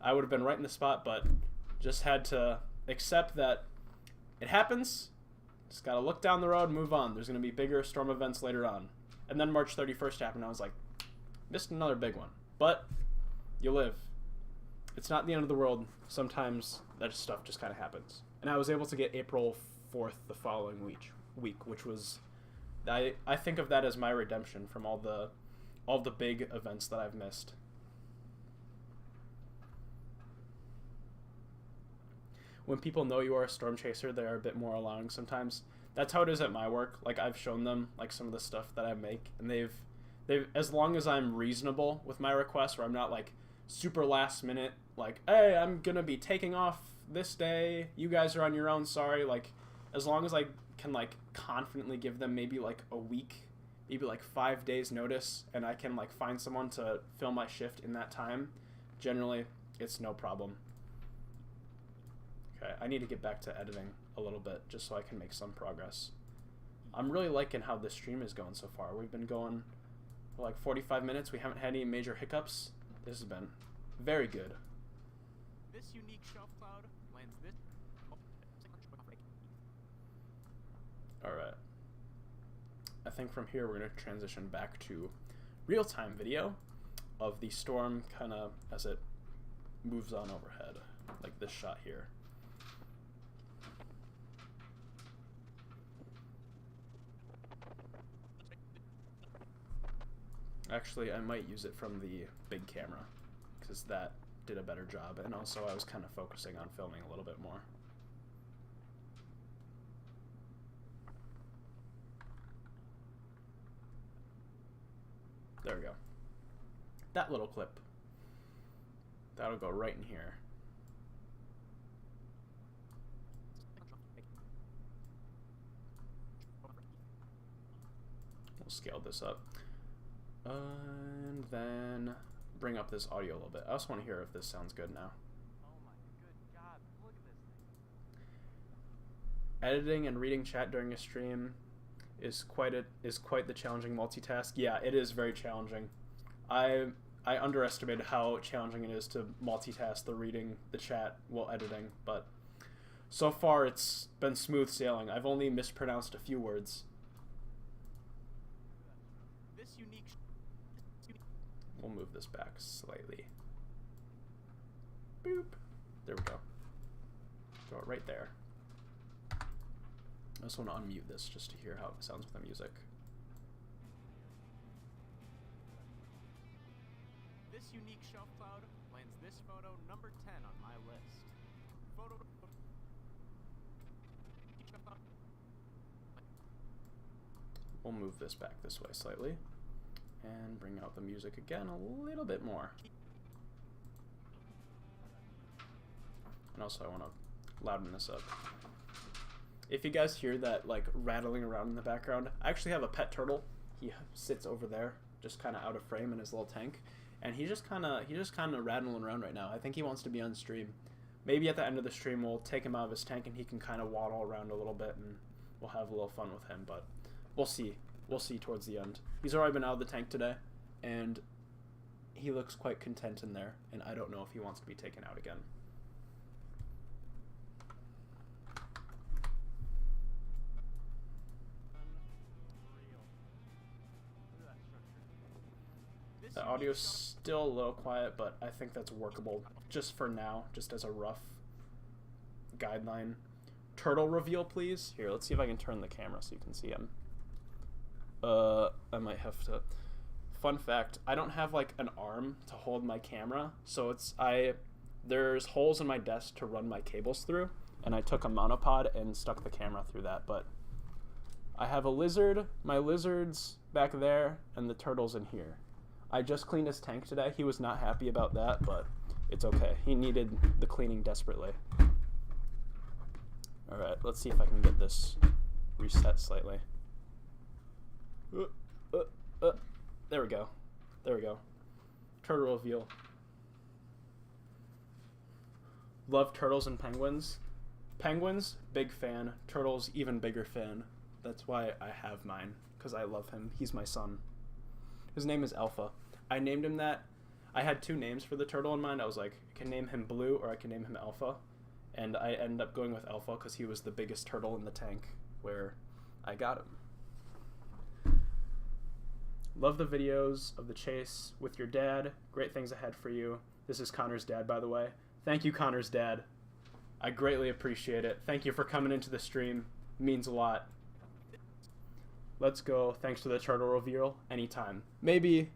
I would have been right in the spot, but just had to accept that it happens. Just got to look down the road and move on. There's going to be bigger storm events later on. And then March 31st happened. I was like, missed another big one. But you live. it's not the end of the world. Sometimes that stuff just kind of happens. And I was able to get April 4th the following week, which was, I think of that as my redemption from all the big events that I've missed. When people know you are a storm chaser, they are a bit more allowing sometimes. That's how it is at my work. Like, I've shown them like some of the stuff that I make, and they've as long as I'm reasonable with my requests, where I'm not like super last minute, like, hey, I'm gonna be taking off this day, you guys are on your own, sorry. Like, as long as I can like confidently give them maybe like a week, maybe like 5 days notice, and I can like find someone to fill my shift in that time, generally it's no problem. Okay, I need to get back to editing a little bit just so I can make some progress. I'm really liking how this stream is going so far. We've been going for like 45 minutes. We haven't had any major hiccups. This has been very good. This unique shelf cloud lands this. Alright. I think from here we're going to transition back to real-time video of the storm kind of as it moves on overhead, like this shot here. Actually, I might use it from the big camera, because that did a better job, and also I was kind of focusing on filming a little bit more. There we go. That little clip. That'll go right in here. We'll scale this up. And then bring up this audio a little bit. I also want to hear if this sounds good now. Oh my good God, look at this thing. Editing and reading chat during a stream is quite the challenging multitask. Yeah, it is very challenging. I underestimated how challenging it is to multitask the reading the chat while editing, but so far it's been smooth sailing. I've only mispronounced a few words. This unique. We'll move this back slightly. Boop. There we go. Throw it right there. I also want to unmute this just to hear how it sounds with the music. This unique shelf cloud lands this photo number 10 on my list. Photo. We'll move this back this way slightly and bring out the music again a little bit more. And also I want to louden this up. If you guys hear that like rattling around in the background, I actually have a pet turtle. He sits over there, just kind of out of frame in his little tank, and he's just kind of rattling around right now. I think he wants to be on stream. Maybe at the end of the stream we'll take him out of his tank and he can kind of waddle around a little bit, and we'll have a little fun with him. But we'll see. We'll see towards the end. He's already been out of the tank today, and he looks quite content in there, and I don't know if he wants to be taken out again. The audio's still a little quiet, but I think that's workable just for now, just as a rough guideline. Turtle reveal, please. Here, let's see if I can turn the camera so you can see him. I might have to. Fun fact, I don't have like an arm to hold my camera, so there's holes in my desk to run my cables through, and I took a monopod and stuck the camera through that, but I have a lizard, my lizard's back there, and the turtle's in here. I just cleaned his tank today. He was not happy about that, but it's okay. He needed the cleaning desperately. Alright, let's see if I can get this reset slightly. There we go. There we go. Turtle reveal. Love turtles and penguins. Penguins, big fan. Turtles, even bigger fan. That's why I have mine, because I love him. He's my son. His name is Alpha. I named him that. I had two names for the turtle in mind. I was like, I can name him Blue or I can name him Alpha. And I ended up going with Alpha because he was the biggest turtle in the tank where I got him. Love the videos of the chase with your dad. Great things ahead for you. This is Connor's dad, by the way. Thank you, Connor's dad. I greatly appreciate it. Thank you for coming into the stream. It means a lot. Let's go. Thanks for the turtle reveal. Anytime. Maybe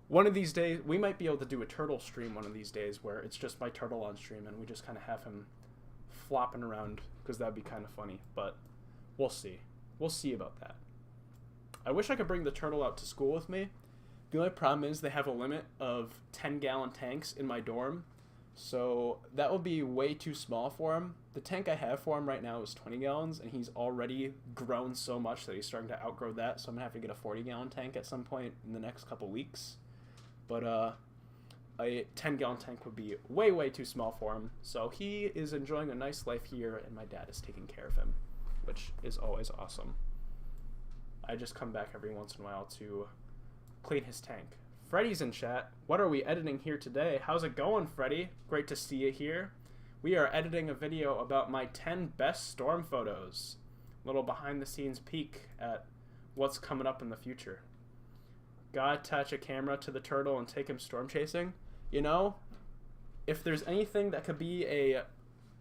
one of these days, we might be able to do a turtle stream one of these days where it's just my turtle on stream and we just kind of have him flopping around, because that would be kind of funny. But we'll see. We'll see about that. I wish I could bring the turtle out to school with me. The only problem is they have a limit of 10-gallon tanks in my dorm, so that would be way too small for him. The tank I have for him right now is 20 gallons, and he's already grown so much that he's starting to outgrow that, so I'm going to have to get a 40-gallon tank at some point in the next couple weeks. But a 10-gallon tank would be way, way too small for him, so he is enjoying a nice life here, and my dad is taking care of him, which is always awesome. I just come back every once in a while to clean his tank. Freddy's in chat. What are we editing here today? How's it going, Freddy? Great to see you here. We are editing a video about my 10 best storm photos. Little behind the scenes peek at what's coming up in the future. Gotta attach a camera to the turtle and take him storm chasing. You know, if there's anything that could be a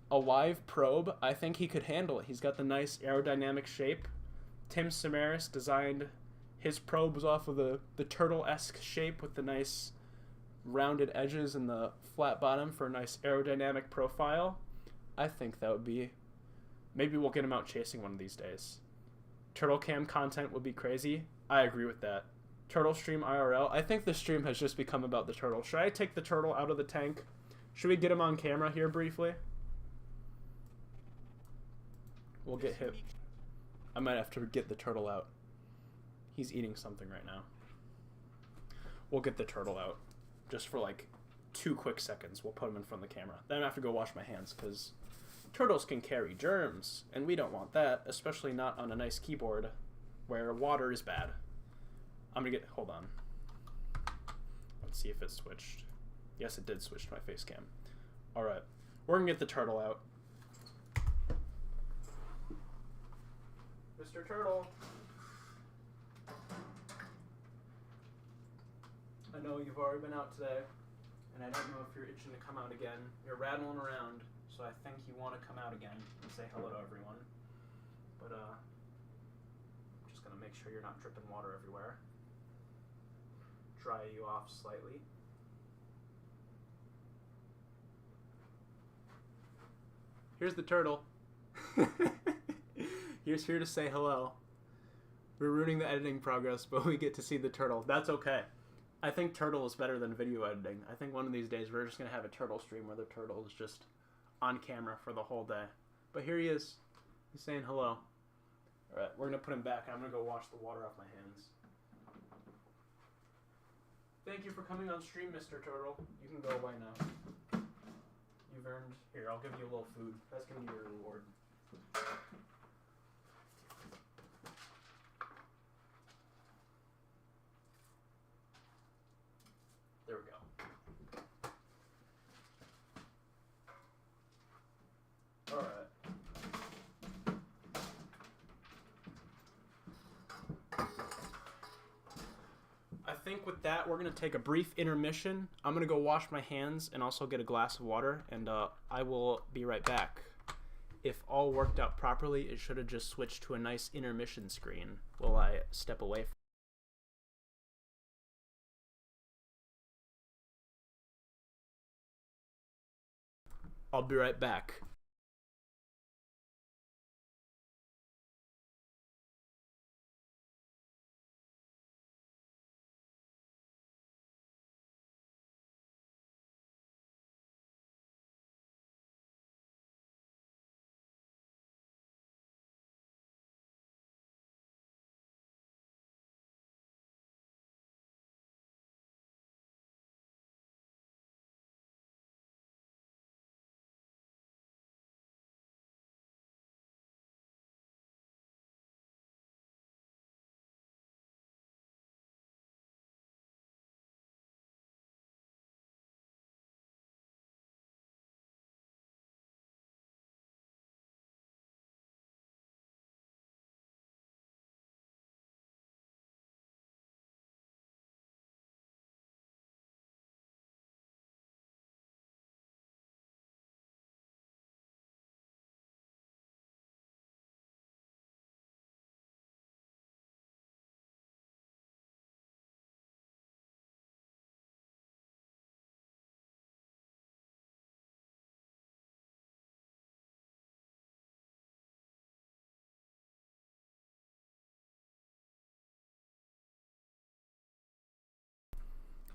live probe, I think he could handle it. He's got the nice aerodynamic shape. Tim Samaras designed his probes off of the turtle-esque shape with the nice rounded edges and the flat bottom for a nice aerodynamic profile. I think that would be... Maybe we'll get him out chasing one of these days. Turtle cam content would be crazy. I agree with that. Turtle stream IRL. I think the stream has just become about the turtle. Should I take the turtle out of the tank? Should we get him on camera here briefly? We'll get him. I might have to get the turtle out. He's eating something right now. We'll get the turtle out. Just for like 2 quick seconds. We'll put him in front of the camera. Then I have to go wash my hands because turtles can carry germs. And we don't want that. Especially not on a nice keyboard where water is bad. I'm gonna get... Hold on. Let's see if it switched. Yes, it did switch to my face cam. Alright. We're gonna get the turtle out. Mr. Turtle. I know you've already been out today, and I don't know if you're itching to come out again. You're rattling around, so I think you want to come out again and say hello to everyone. But, just gonna make sure you're not dripping water everywhere. Dry you off slightly. Here's the turtle. He's here to say hello. We're ruining the editing progress, but we get to see the turtle. That's okay. I think turtle is better than video editing. I think one of these days we're just going to have a turtle stream where the turtle is just on camera for the whole day. But here he is. He's saying hello. Alright, we're going to put him back. I'm going to go wash the water off my hands. Thank you for coming on stream, Mr. Turtle. You can go away now. You've earned... Here, I'll give you a little food. That's going to be your reward. There we go. Alright. I think with that, we're going to take a brief intermission. I'm going to go wash my hands and also get a glass of water, and I will be right back. If all worked out properly, it should have just switched to a nice intermission screen while I step away from I'll be right back.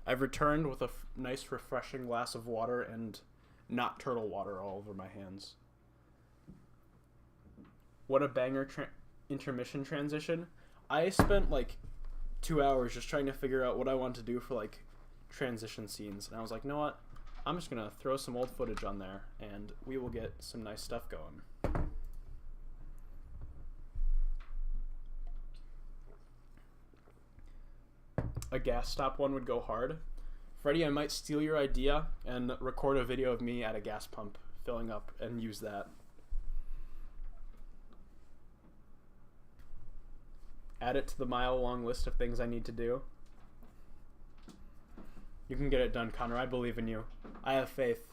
I've returned with a nice, refreshing glass of water and not turtle water all over my hands. What a banger intermission transition. I spent like 2 hours just trying to figure out what I want to do for like transition scenes, and I was like, you know what? I'm just gonna throw some old footage on there, and we will get some nice stuff going. A gas stop one would go hard. Freddie, I might steal your idea and record a video of me at a gas pump filling up and use that. Add it to the mile-long list of things I need to do. You can get it done, Connor. I believe in you. I have faith.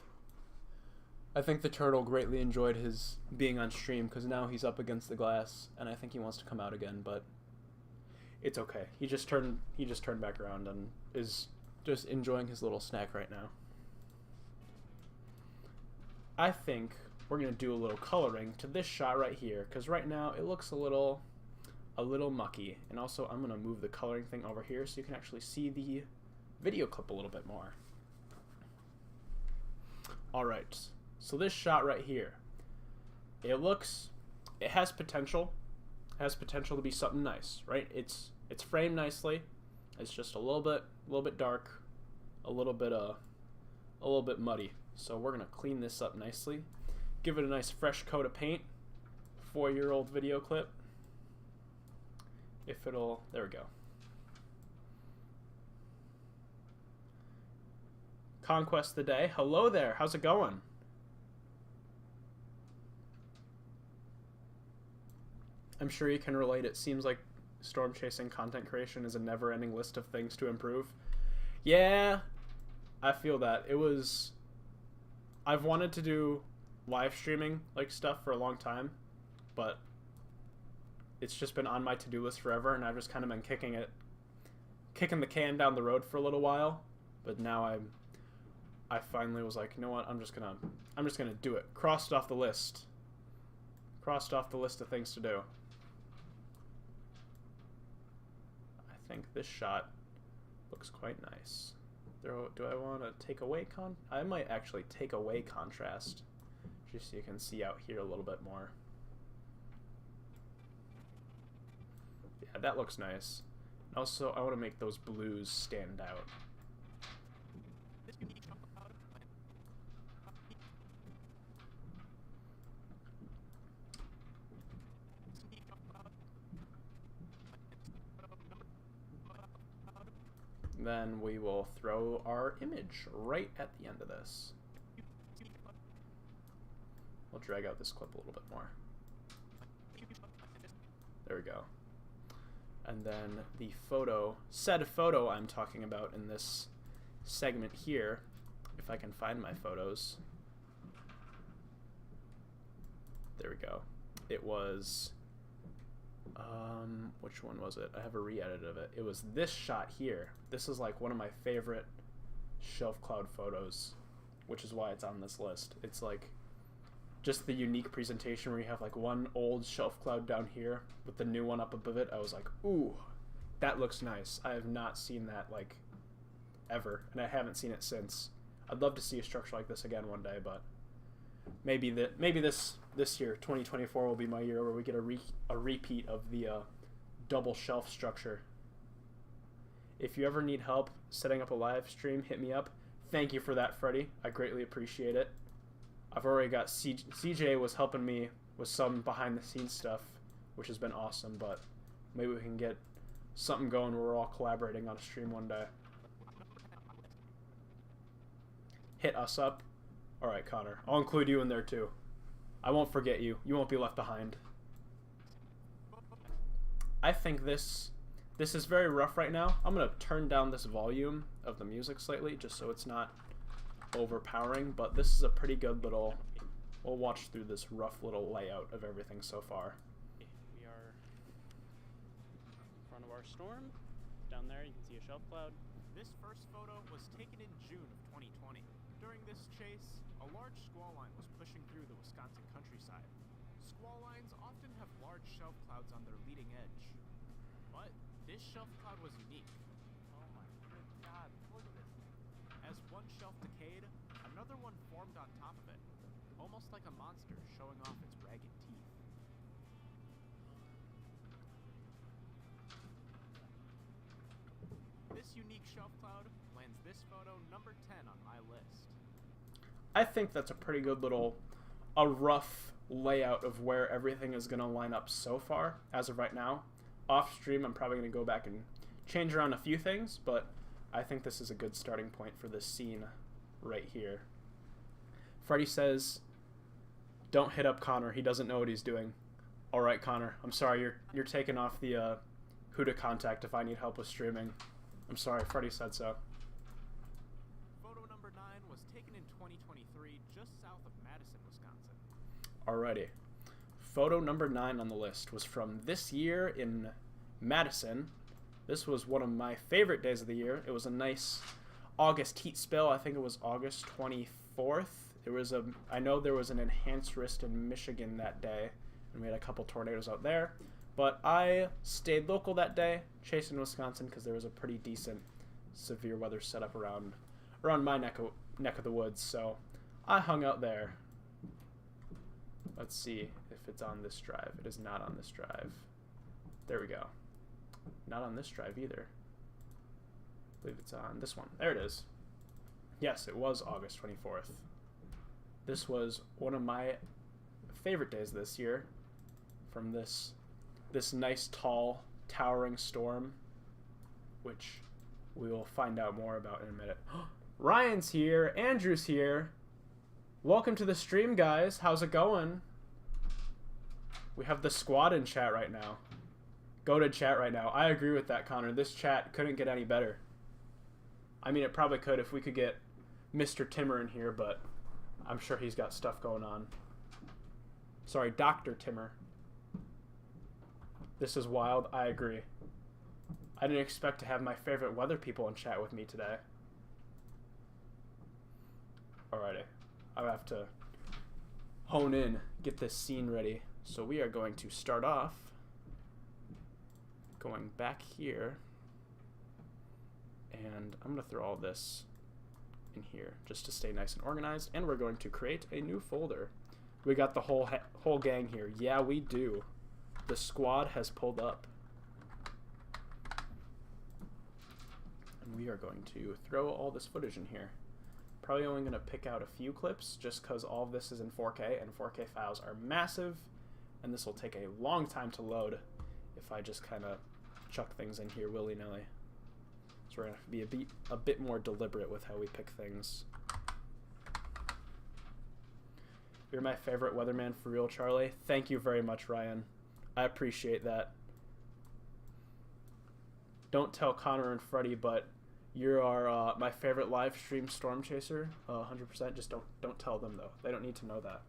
I think the turtle greatly enjoyed his being on stream because now he's up against the glass, and I think he wants to come out again, but it's okay. He just turned back around and is just enjoying his little snack right now. I think we're gonna do a little coloring to this shot right here, because right now it looks a little mucky. And also I'm gonna move the coloring thing over here so you can actually see the video clip a little bit more. Alright, so this shot right here, it has potential. It has potential to be something nice, right? It's framed nicely. It's just a little bit dark, a little bit muddy. So we're gonna clean this up nicely, give it a nice fresh coat of paint. 4-year-old video clip. There we go. Conquest the day. Hello there. How's it going? I'm sure you can relate. It seems like storm chasing content creation is a never-ending list of things to improve. Yeah, I feel that. I've wanted to do live streaming like stuff for a long time, but it's just been on my to-do list forever, and I've just kind of been kicking the can down the road for a little while. But now I finally was like, you know what? I'm just gonna do it. Crossed off the list. Crossed off the list of things to do. I think this shot looks quite nice. Do I want to take away I might actually take away contrast, just so you can see out here a little bit more. Yeah, that looks nice. And also, I want to make those blues stand out. Then we will throw our image right at the end of this. We'll drag out this clip a little bit more. There we go. And then the said photo I'm talking about in this segment here, if I can find my photos. There we go. It was, which one was it? I have a re-edit of it. It was this shot here. This is like one of my favorite shelf cloud photos, which is why it's on this list. It's like just the unique presentation where you have like one old shelf cloud down here with the new one up above it. I was like, ooh, that looks nice. I have not seen that like ever, and I haven't seen it since. I'd love to see a structure like this again one day, but maybe this year, 2024, will be my year where we get a repeat of the double shelf structure. If you ever need help setting up a live stream, hit me up. Thank you for that, Freddie. I greatly appreciate it. I've already got CJ was helping me with some behind the scenes stuff, which has been awesome, but maybe we can get something going where we're all collaborating on a stream one day. Hit us up. Alright, Connor. I'll include you in there too. I won't forget you. You won't be left behind. I think this is very rough right now. I'm going to turn down this volume of the music slightly just so it's not overpowering, but this is a pretty good little... We'll watch through this rough little layout of everything so far. We are in front of our storm. Down there you can see a shelf cloud. This first photo was taken in June of 2020. During this chase, a large squall line was pushing through the Wisconsin countryside. Squall lines often have large shelf clouds on their leading edge. But this shelf cloud was unique. Oh my good God, look at this shelf decayed, another one formed on top of it, almost like a monster showing off its ragged teeth. This unique shelf cloud lands this photo number 10 on my list. I think that's a pretty good a rough layout of where everything is going to line up so far, as of right now. Off stream, I'm probably going to go back and change around a few things, but I think this is a good starting point for this scene right here. Freddy says, "Don't hit up Connor. He doesn't know what he's doing." All right, Connor. I'm sorry. You're taking off the who to contact if I need help with streaming. I'm sorry. Freddy said so. Photo number 9 was taken in 2023 just south of Madison, Wisconsin. Alrighty. Photo number 9 on the list was from this year in Madison. This was one of my favorite days of the year. It was a nice August heat spill. I think it was August 24th. I know there was an enhanced wrist in Michigan that day, and we had a couple tornadoes out there. But I stayed local that day, chasing Wisconsin, because there was a pretty decent severe weather setup around my neck of the woods. So I hung out there. Let's see if it's on this drive. It is not on this drive. There we go. Not on this drive either. I believe it's on this one. There it is. Yes, it was August 24th. This was one of my favorite days this year from this nice, tall, towering storm, which we will find out more about in a minute. Ryan's here. Andrew's here. Welcome to the stream, guys. How's it going? We have the squad in chat right now. Go to chat right now. I agree with that, Connor. This chat couldn't get any better. I mean, it probably could if we could get Mr. Timmer in here, but I'm sure he's got stuff going on. Sorry, Dr. Timmer. This is wild. I agree. I didn't expect to have my favorite weather people in chat with me today. Alrighty. I have to hone in, get this scene ready. So we are going to start off going back here, and I'm going to throw all this in here just to stay nice and organized, and we're going to create a new folder. We got the whole gang here. Yeah, we do. The squad has pulled up. And we are going to throw all this footage in here. Probably only going to pick out a few clips just because all of this is in 4K, and 4K files are massive, and this will take a long time to load if I just kind of chuck things in here willy-nilly. So we're going to have to be a bit more deliberate with how we pick things. You're my favorite weatherman for real, Charlie. Thank you very much, Ryan. I appreciate that. Don't tell Connor and Freddy, but you are my favorite live stream storm chaser. 100%. Just don't tell them though. They don't need to know that.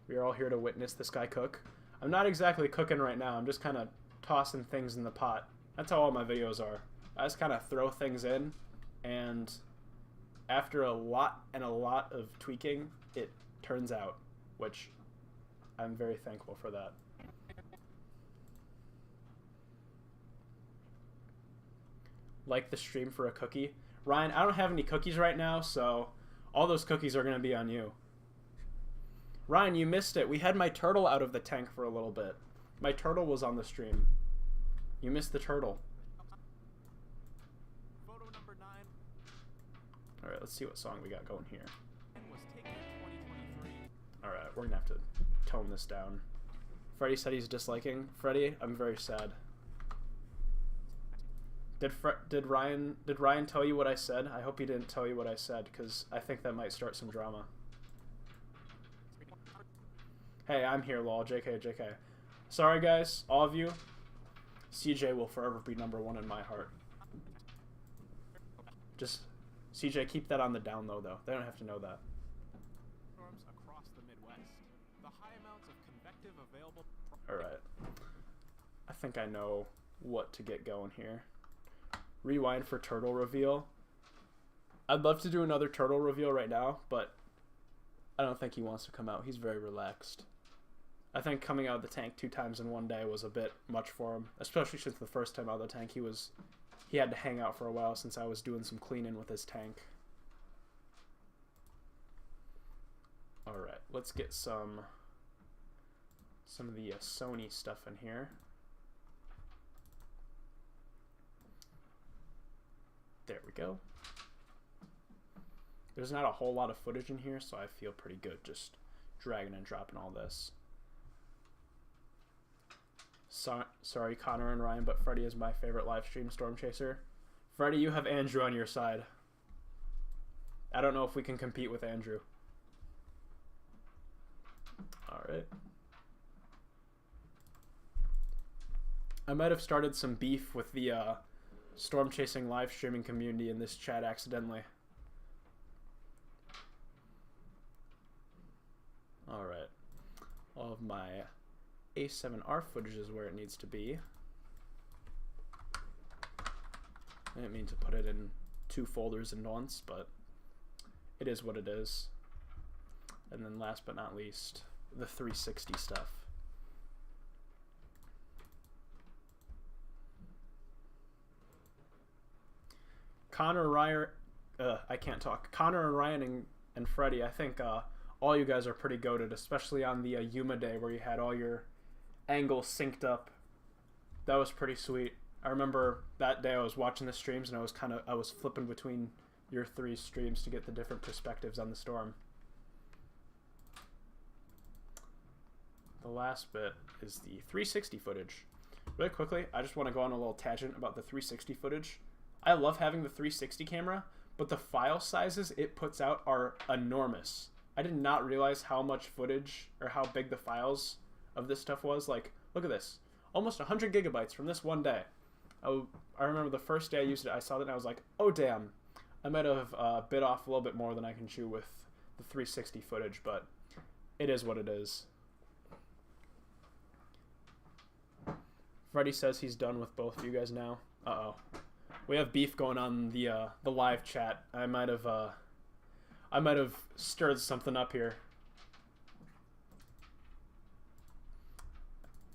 We are all here to witness this guy cook. I'm not exactly cooking right now. I'm just kind of tossing things in the pot. That's how all my videos are. I just kind of throw things in, and after a lot of tweaking, it turns out, which I'm very thankful for that. Like the stream for a cookie. Ryan, I don't have any cookies right now, so all those cookies are going to be on you. Ryan, you missed it. We had my turtle out of the tank for a little bit. My turtle was on the stream. You missed the turtle. Photo number 9 Alright, let's see what song we got going here. was taken in 2023. Alright, we're gonna have to tone this down. Freddy said he's disliking. Freddy, I'm very sad. Did Ryan tell you what I said? I hope he didn't tell you what I said, because I think that might start some drama. Hey, I'm here, lol. JK. Sorry, guys, all of you. CJ will forever be #1 in my heart. Just, CJ, keep that on the down low, though. They don't have to know that. Storms across the Midwest. The high amounts of convective available. Alright. I think I know what to get going here. Rewind for turtle reveal. I'd love to do another turtle reveal right now, but I don't think he wants to come out. He's very relaxed. I think coming out of the tank 2 times in one day was a bit much for him, especially since the first time out of the tank he had to hang out for a while since I was doing some cleaning with his tank. Alright, let's get some of the Sony stuff in here. There we go. There's not a whole lot of footage in here, so I feel pretty good just dragging and dropping all this. Sorry, Connor and Ryan, but Freddy is my favorite live stream Storm Chaser. Freddy, you have Andrew on your side. I don't know if we can compete with Andrew. Alright. I might have started some beef with the Storm Chasing live streaming community in this chat accidentally. Alright. All of my A7R footage is where it needs to be. I didn't mean to put it in 2 folders at once, but it is what it is. And then last but not least, the 360 stuff. Connor, Ryan, I can't talk. Connor and Ryan and Freddy, I think all you guys are pretty goated, especially on the Yuma day where you had all your angles synced up. That was pretty sweet. I remember that day I was watching the streams and I was flipping between your 3 streams to get the different perspectives on the storm. The last bit is the 360 footage. Really quickly, I just want to go on a little tangent about the 360 footage. I love having the 360 camera, but the file sizes it puts out are enormous. I did not realize how much footage or how big the files of this stuff was. Like, look at this. Almost 100 gigabytes from this one day. I remember the first day I used it, I saw that and I was like, oh damn. I might have bit off a little bit more than I can chew with the 360 footage, but it is what it is. Freddy says he's done with both of you guys now. Uh-oh. We have beef going on the live chat. I might have stirred something up here.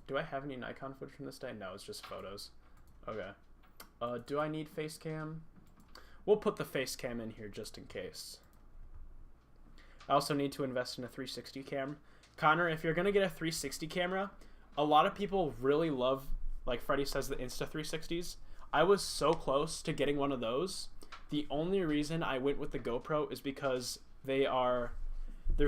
Do I have any Nikon footage from this day? No, it's just photos. Okay. Do I need face cam? We'll put the face cam in here just in case. I also need to invest in a 360 cam. Connor, if you're going to get a 360 camera, a lot of people really love, like Freddy says, the Insta 360s. I was so close to getting one of those. The only reason I went with the GoPro is because they're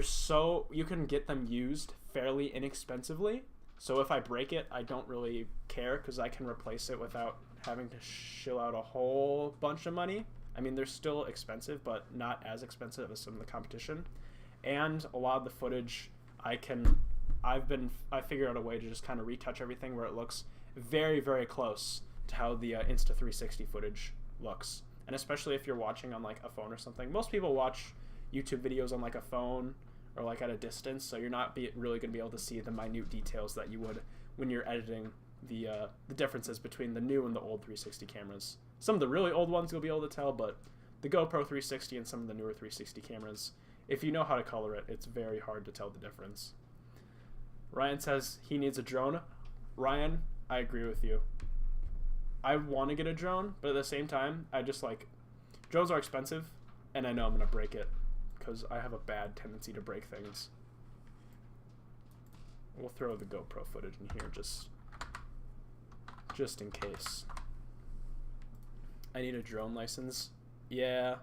so, you can get them used fairly inexpensively. So if I break it, I don't really care because I can replace it without having to shill out a whole bunch of money. I mean, they're still expensive, but not as expensive as some of the competition. And a lot of the footage I figured out a way to just kind of retouch everything where it looks very, very close to how the Insta 360 footage looks. And especially if you're watching on like a phone or something. Most people watch YouTube videos on like a phone or like at a distance, so you're not really going to be able to see the minute details that you would when you're editing the differences between the new and the old 360 cameras. Some of the really old ones you'll be able to tell, but the GoPro 360 and some of the newer 360 cameras, if you know how to color it, it's very hard to tell the difference. Ryan says he needs a drone. Ryan, I agree with you. I want to get a drone, but at the same time, I just like, drones are expensive, and I know I'm going to break it, because I have a bad tendency to break things. We'll throw the GoPro footage in here just in case. I need a drone license. Yeah.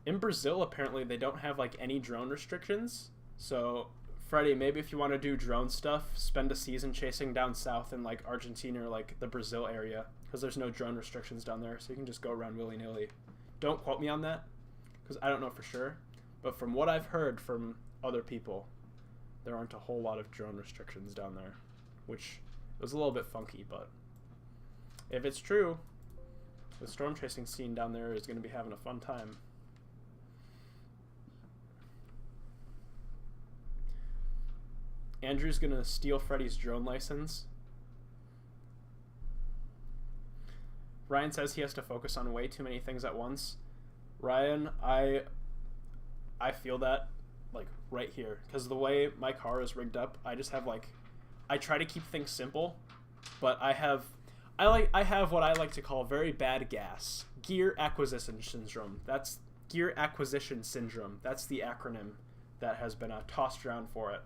In Brazil, apparently, they don't have like any drone restrictions, so Freddy, maybe if you want to do drone stuff, spend a season chasing down south in like Argentina or like the Brazil area, because there's no drone restrictions down there, so you can just go around willy-nilly. Don't quote me on that, because I don't know for sure, but from what I've heard from other people, there aren't a whole lot of drone restrictions down there, which was a little bit funky, but if it's true, the storm chasing scene down there is going to be having a fun time. Andrew's gonna steal Freddy's drone license. Ryan says he has to focus on way too many things at once. Ryan, I feel that. like right here, because the way my car is rigged up, I just have like, I try to keep things simple, but I have what I like to call very bad gas. Gear acquisition syndrome. That's gear acquisition syndrome. That's the acronym that has been tossed around for it.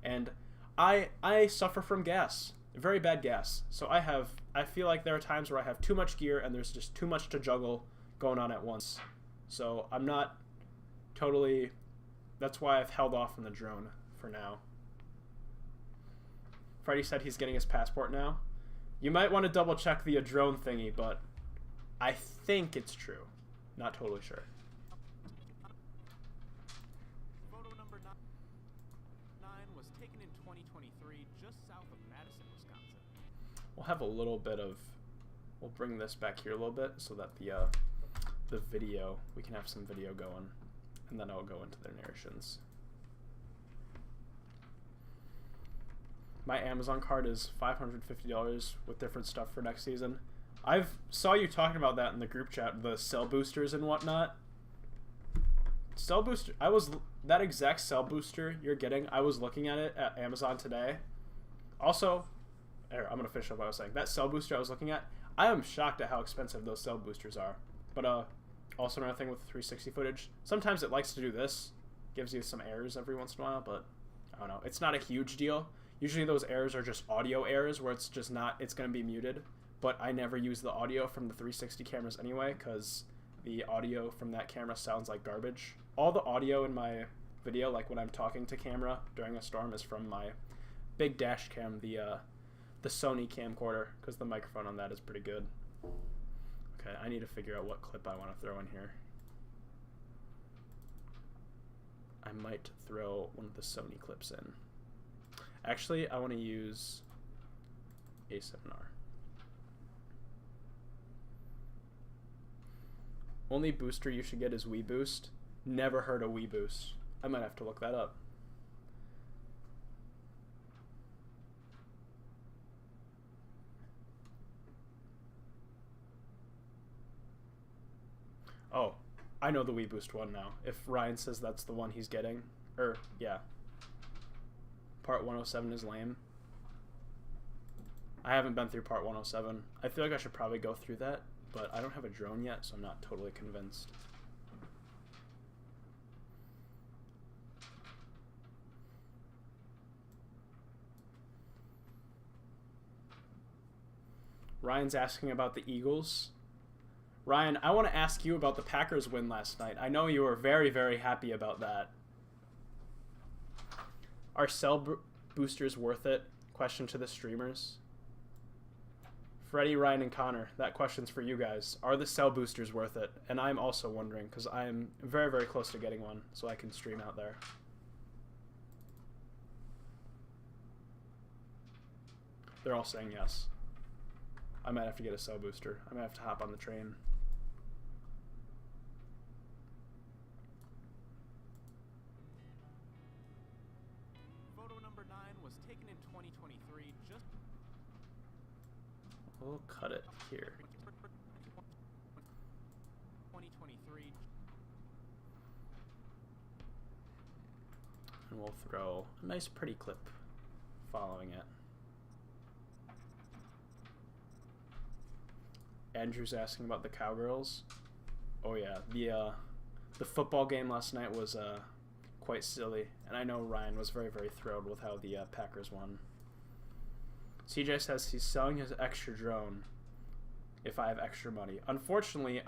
And I suffer from gas. Very bad gas. So I feel like there are times where I have too much gear and there's just too much to juggle going on at once. So I'm not totally, that's why I've held off on the drone for now. Freddie said he's getting his passport now. You might want to double check the drone thingy, but I think it's true. Not totally sure. Photo number 9 was taken in 2023 just south of Madison, Wisconsin. We'll have a little bit of, we'll bring this back here a little bit so that the video, we can have some video going, and then I'll go into their narrations. My Amazon card is $550 with different stuff for next season. I've saw you talking about that in the group chat, the cell boosters and whatnot. Cell booster, that exact cell booster you're getting, I was looking at it at Amazon today. Also, I'm gonna finish up what I was saying. That cell booster I was looking at, I am shocked at how expensive those cell boosters are. But also another thing with 360 footage, sometimes it likes to do this, gives you some errors every once in a while, but I don't know. It's not a huge deal. Usually those errors are just audio errors where it's just not, it's going to be muted. But I never use the audio from the 360 cameras anyway, because the audio from that camera sounds like garbage. All the audio in my video, like when I'm talking to camera during a storm, is from my big dash cam, the Sony camcorder, because the microphone on that is pretty good. Okay, I need to figure out what clip I want to throw in here. I might throw one of the Sony clips in. Actually, I want to use A7R. Only booster you should get is Wii Boost. Never heard of Wii Boost. I might have to look that up. Oh, I know the Wii Boost one now. If Ryan says that's the one he's getting. Yeah. Part 107 is lame. I haven't been through part 107. I feel like I should probably go through that, but I don't have a drone yet, so I'm not totally convinced. Ryan's asking about the Eagles. Ryan, I want to ask you about the Packers win last night. I know you were very, very happy about that. Are cell boosters worth it? Question to the streamers. Freddie, Ryan, and Connor, that question's for you guys. Are the cell boosters worth it? And I'm also wondering, because I'm very, very close to getting one, so I can stream out there. They're all saying yes. I might have to get a cell booster. I might have to hop on the train. Photo number 9 was taken in 2023 just... We'll cut it here. 2023. And we'll throw a nice pretty clip following it. Andrew's asking about the Cowgirls. Oh yeah, the football game last night was quite silly, and I know Ryan was very, very thrilled with how the Packers won. CJ says he's selling his extra drone if I have extra money. Unfortunately,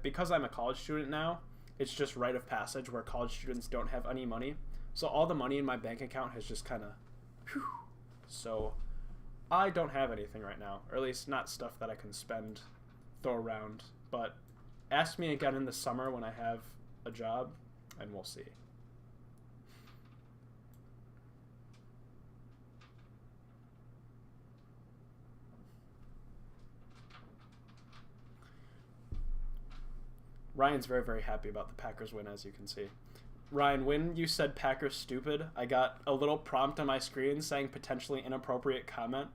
because I'm a college student now, it's just rite of passage where college students don't have any money. So all the money in my bank account has just kind of... So I don't have anything right now, or at least not stuff that I can spend, throw around. But ask me again in the summer when I have a job, and we'll see. Ryan's very, very happy about the Packers win, as you can see. Ryan, when you said Packers stupid, I got a little prompt on my screen saying potentially inappropriate comment,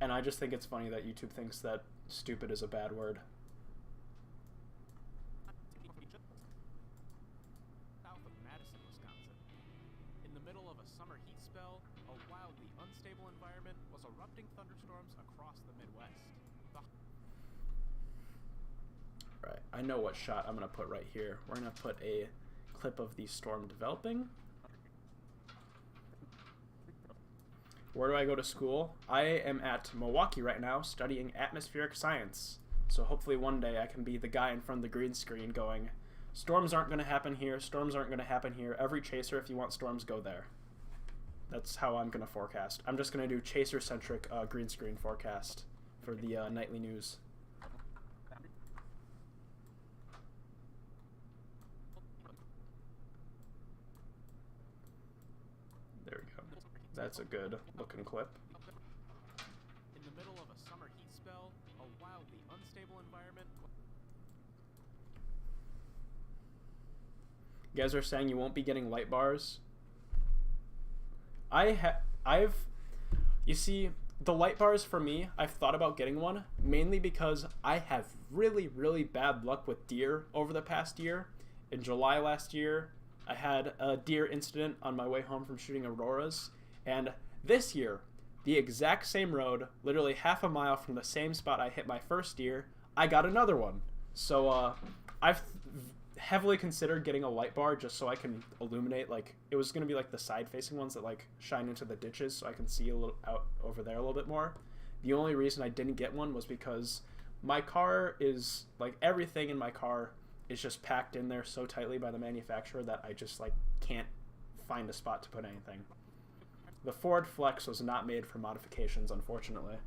and I just think it's funny that YouTube thinks that stupid is a bad word. South of Madison, Wisconsin. erupting thunderstorms across the Midwest. Right, I know what shot I'm going to put right here. We're going to put a clip of the storm developing. Where do I go to school? I am at Milwaukee right now studying atmospheric science. So hopefully one day I can be the guy in front of the green screen going, storms aren't going to happen here, storms aren't going to happen here. Every chaser, if you want storms, go there. That's how I'm going to forecast. I'm just going to do chaser-centric green screen forecast for the nightly news. There we go. That's a good looking clip. In the middle of a summer heat spell, a wildly unstable environment. You guys are saying you won't be getting light bars. You see, the light bars for me, I've thought about getting one, mainly because I have really, really bad luck with deer over the past year. In July last year, I had a deer incident on my way home from shooting auroras, and this year, the exact same road, literally half a mile from the same spot I hit my first deer, I got another one. So, I've heavily considered getting a light bar just so I can illuminate, like, it was going to be like the side-facing ones that like shine into the ditches so I can see a little out over there a little bit more. The only reason I didn't get one was because my car is, like, everything in my car is just packed in there so tightly by the manufacturer that I just, like, can't find a spot to put anything. The Ford Flex was not made for modifications, unfortunately.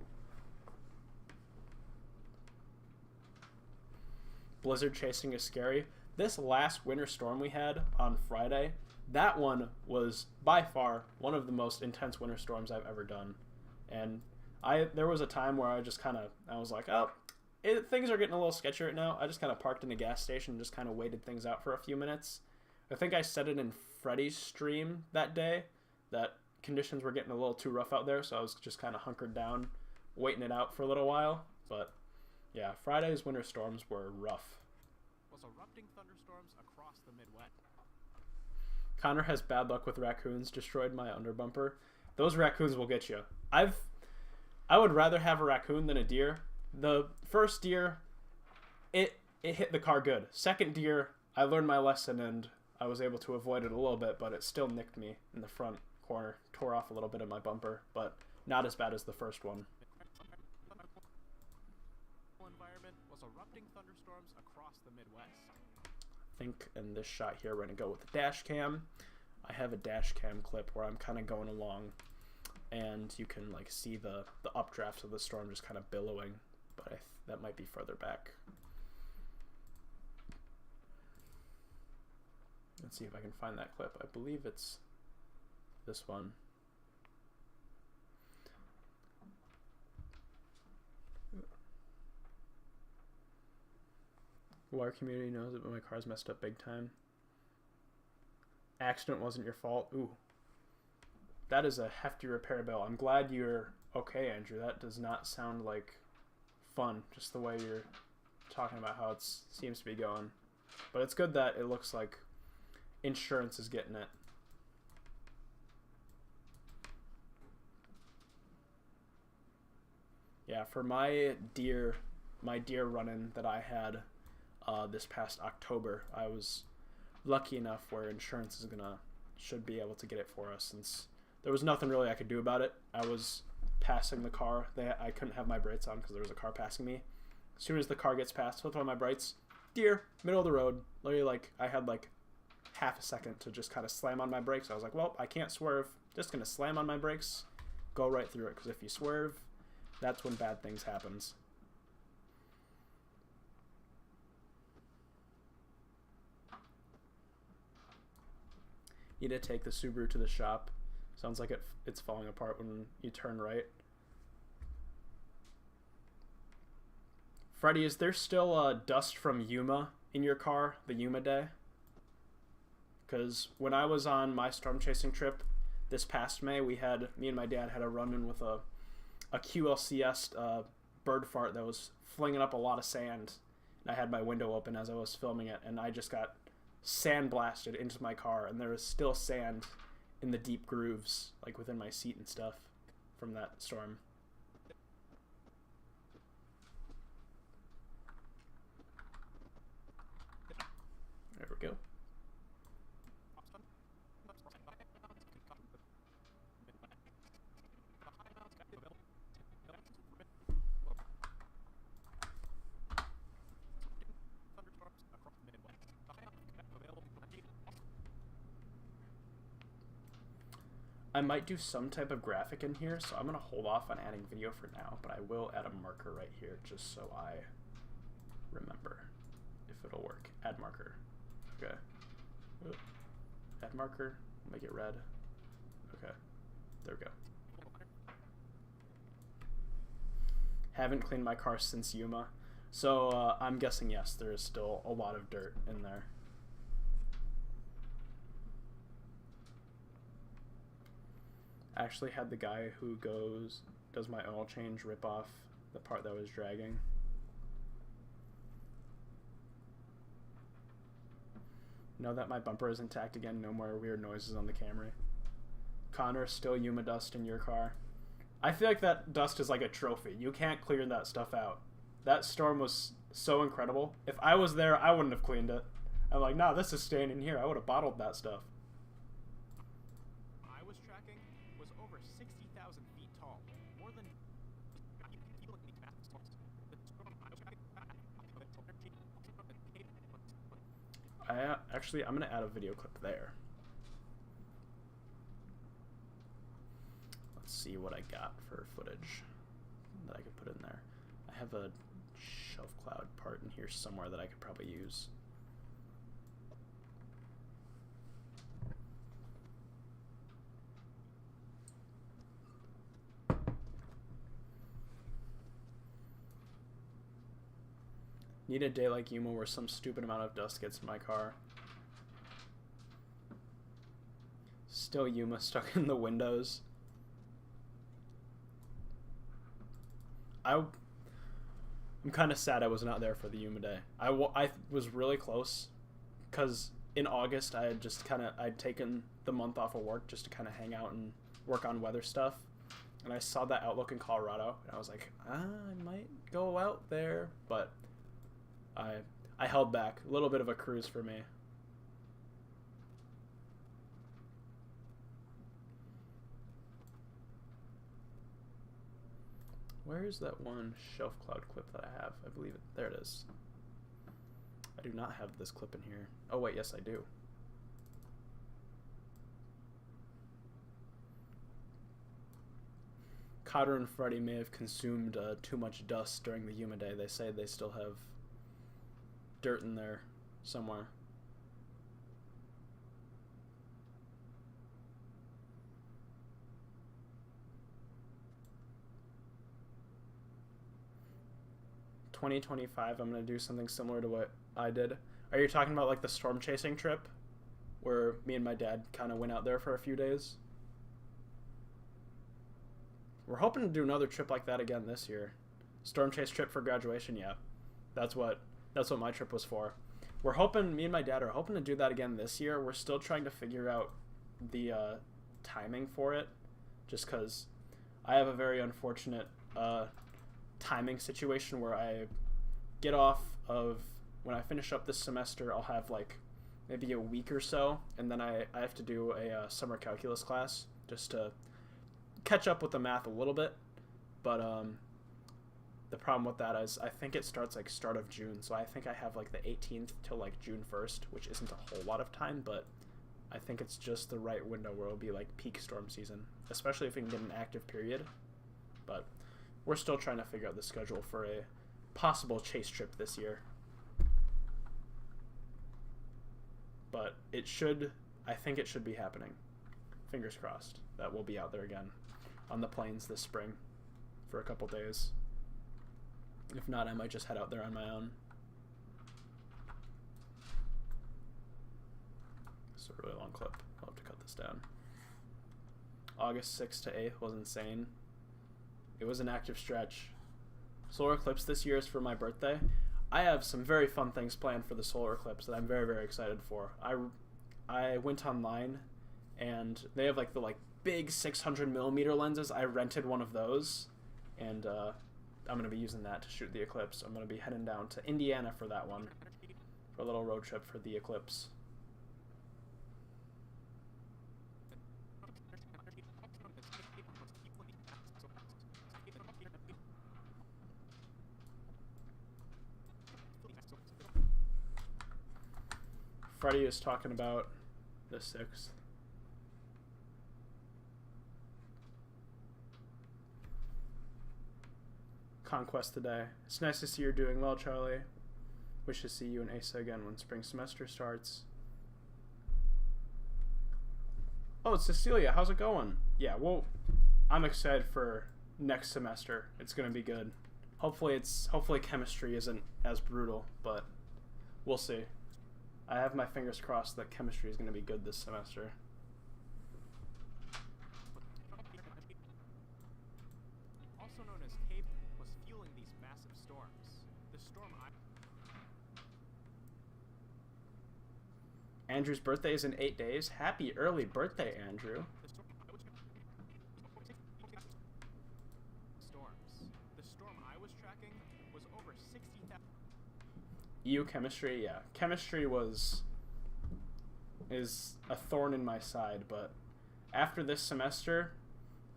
Blizzard chasing is scary. This last winter storm we had on Friday, that one was by far one of the most intense winter storms I've ever done. And there was a time where I was like, oh, things are getting a little sketchy right now. I just kind of parked in a gas station and just kind of waited things out for a few minutes. I think I said it in Freddie's stream that day that conditions were getting a little too rough out there, so I was just kind of hunkered down, waiting it out for a little while. But yeah, Friday's winter storms were rough. Was erupting thunderstorms across the Midwest. Connor has bad luck with raccoons. Destroyed my under bumper. Those raccoons will get you. I would rather have a raccoon than a deer. The first deer, it hit the car good. Second deer, I learned my lesson and I was able to avoid it a little bit, but it still nicked me in the front corner. Tore off a little bit of my bumper, but not as bad as the first one. Environment was erupting thunderstorms across the Midwest. I think in this shot here, we're going to go with the dash cam. I have a dash cam clip where I'm kind of going along and you can like see the updrafts of the storm just kind of billowing, but that might be further back. Let's see if I can find that clip. I believe it's this one. Our community knows it, but my car's messed up big time. Accident wasn't your fault. Ooh. That is a hefty repair bill. I'm glad you're okay, Andrew. That does not sound like fun, just the way you're talking about how it seems to be going. But it's good that it looks like insurance is getting it. Yeah, for my deer run-in that I had this past October, I was lucky enough where insurance should be able to get it for us, since there was nothing really I could do about it. I was passing the car. I couldn't have my brakes on because there was a car passing me. As soon as the car gets past, flip on my brakes, deer, middle of the road. Literally, like, I had like half a second to just kind of slam on my brakes. I was like, well, I can't swerve. Just gonna slam on my brakes, go right through it, because if you swerve, that's when bad things happens. Need to take the Subaru to the shop. Sounds like it's falling apart when you turn right. Freddie, is there still dust from Yuma in your car, the Yuma day? Because when I was on my storm chasing trip this past May, me and my dad had a run-in with a QLCS bird fart that was flinging up a lot of sand. And I had my window open as I was filming it, and I just got sand blasted into my car, and there was still sand in the deep grooves, like within my seat and stuff, from that storm. I might do some type of graphic in here, so I'm going to hold off on adding video for now, but I will add a marker right here just so I remember if it'll work. Add marker. Okay. Oop. Add marker. Make it red. Okay. There we go. Haven't cleaned my car since Yuma. So I'm guessing yes, there is still a lot of dirt in there. I actually had the guy who does my oil change rip off the part that was dragging. Know that my bumper is intact again, no more weird noises on the Camry. Connor, still Yuma dust in your car. I feel like that dust is like a trophy. You can't clear that stuff out. That storm was so incredible. If I was there, I wouldn't have cleaned it. I'm like, nah, this is staying in here. I would have bottled that stuff. I was tracking was over 60,000 feet tall, more than Actually, I'm gonna add a video clip there. Let's see what I got for footage that I could put in there. I have a shelf cloud part in here somewhere that I could probably use. Need a day like Yuma where some stupid amount of dust gets in my car. Still Yuma stuck in the windows. I'm kind of sad I was not there for the Yuma day. I was really close because in August I'd taken the month off of work just to kind of hang out and work on weather stuff. And I saw that outlook in Colorado and I was like, I might go out there, but I held back. A little bit of a cruise for me. Where is that one shelf cloud clip that I have? I believe it. There it is. I do not have this clip in here. Oh wait, yes I do. Cotter and Freddy may have consumed too much dust during the Yuma day. They say they still have dirt in there somewhere. In 2025, I'm going to do something similar to what I did. Are you talking about like the storm chasing trip where me and my dad kind of went out there for a few days? We're hoping to do another trip like that again this year. Storm chase trip for graduation, yeah. That's what my trip was for. Me and my dad are hoping to do that again this year. We're still trying to figure out the timing for it, just because I have a very unfortunate timing situation where I get off of, when I finish up this semester, I'll have like maybe a week or so, and then I have to do a summer calculus class just to catch up with the math a little bit. But the problem with that is I think it starts like start of June, so I think I have like the 18th till like June 1st, which isn't a whole lot of time, but I think it's just the right window where it'll be like peak storm season, especially if we can get an active period. But we're still trying to figure out the schedule for a possible chase trip this year. But I think it should be happening. Fingers crossed that we'll be out there again on the plains this spring for a couple days. If not, I might just head out there on my own. It's a really long clip. I'll have to cut this down. August 6th to 8th was insane. It was an active stretch. Solar eclipse this year is for my birthday. I have some very fun things planned for the solar eclipse that I'm very, very excited for. I went online and they have like the big 600mm lenses. I rented one of those, and I'm going to be using that to shoot the eclipse. I'm going to be heading down to Indiana for that one, for a little road trip for the eclipse. Freddie is talking about the 6th. conquest today. It's nice to see you're doing well, Charlie. Wish to see you in ASA again when spring semester starts. Oh, it's Cecilia. How's it going? Yeah, well, I'm excited for next semester. It's gonna be good. Hopefully chemistry isn't as brutal, but we'll see. I have my fingers crossed that chemistry is gonna be good this semester. Also known as Cape, was fueling these massive storms. The storm Andrew's birthday is in 8 days. Happy early birthday, Andrew. The storm I was tracking was over 60,000. EU chemistry, yeah. Chemistry is a thorn in my side, but after this semester,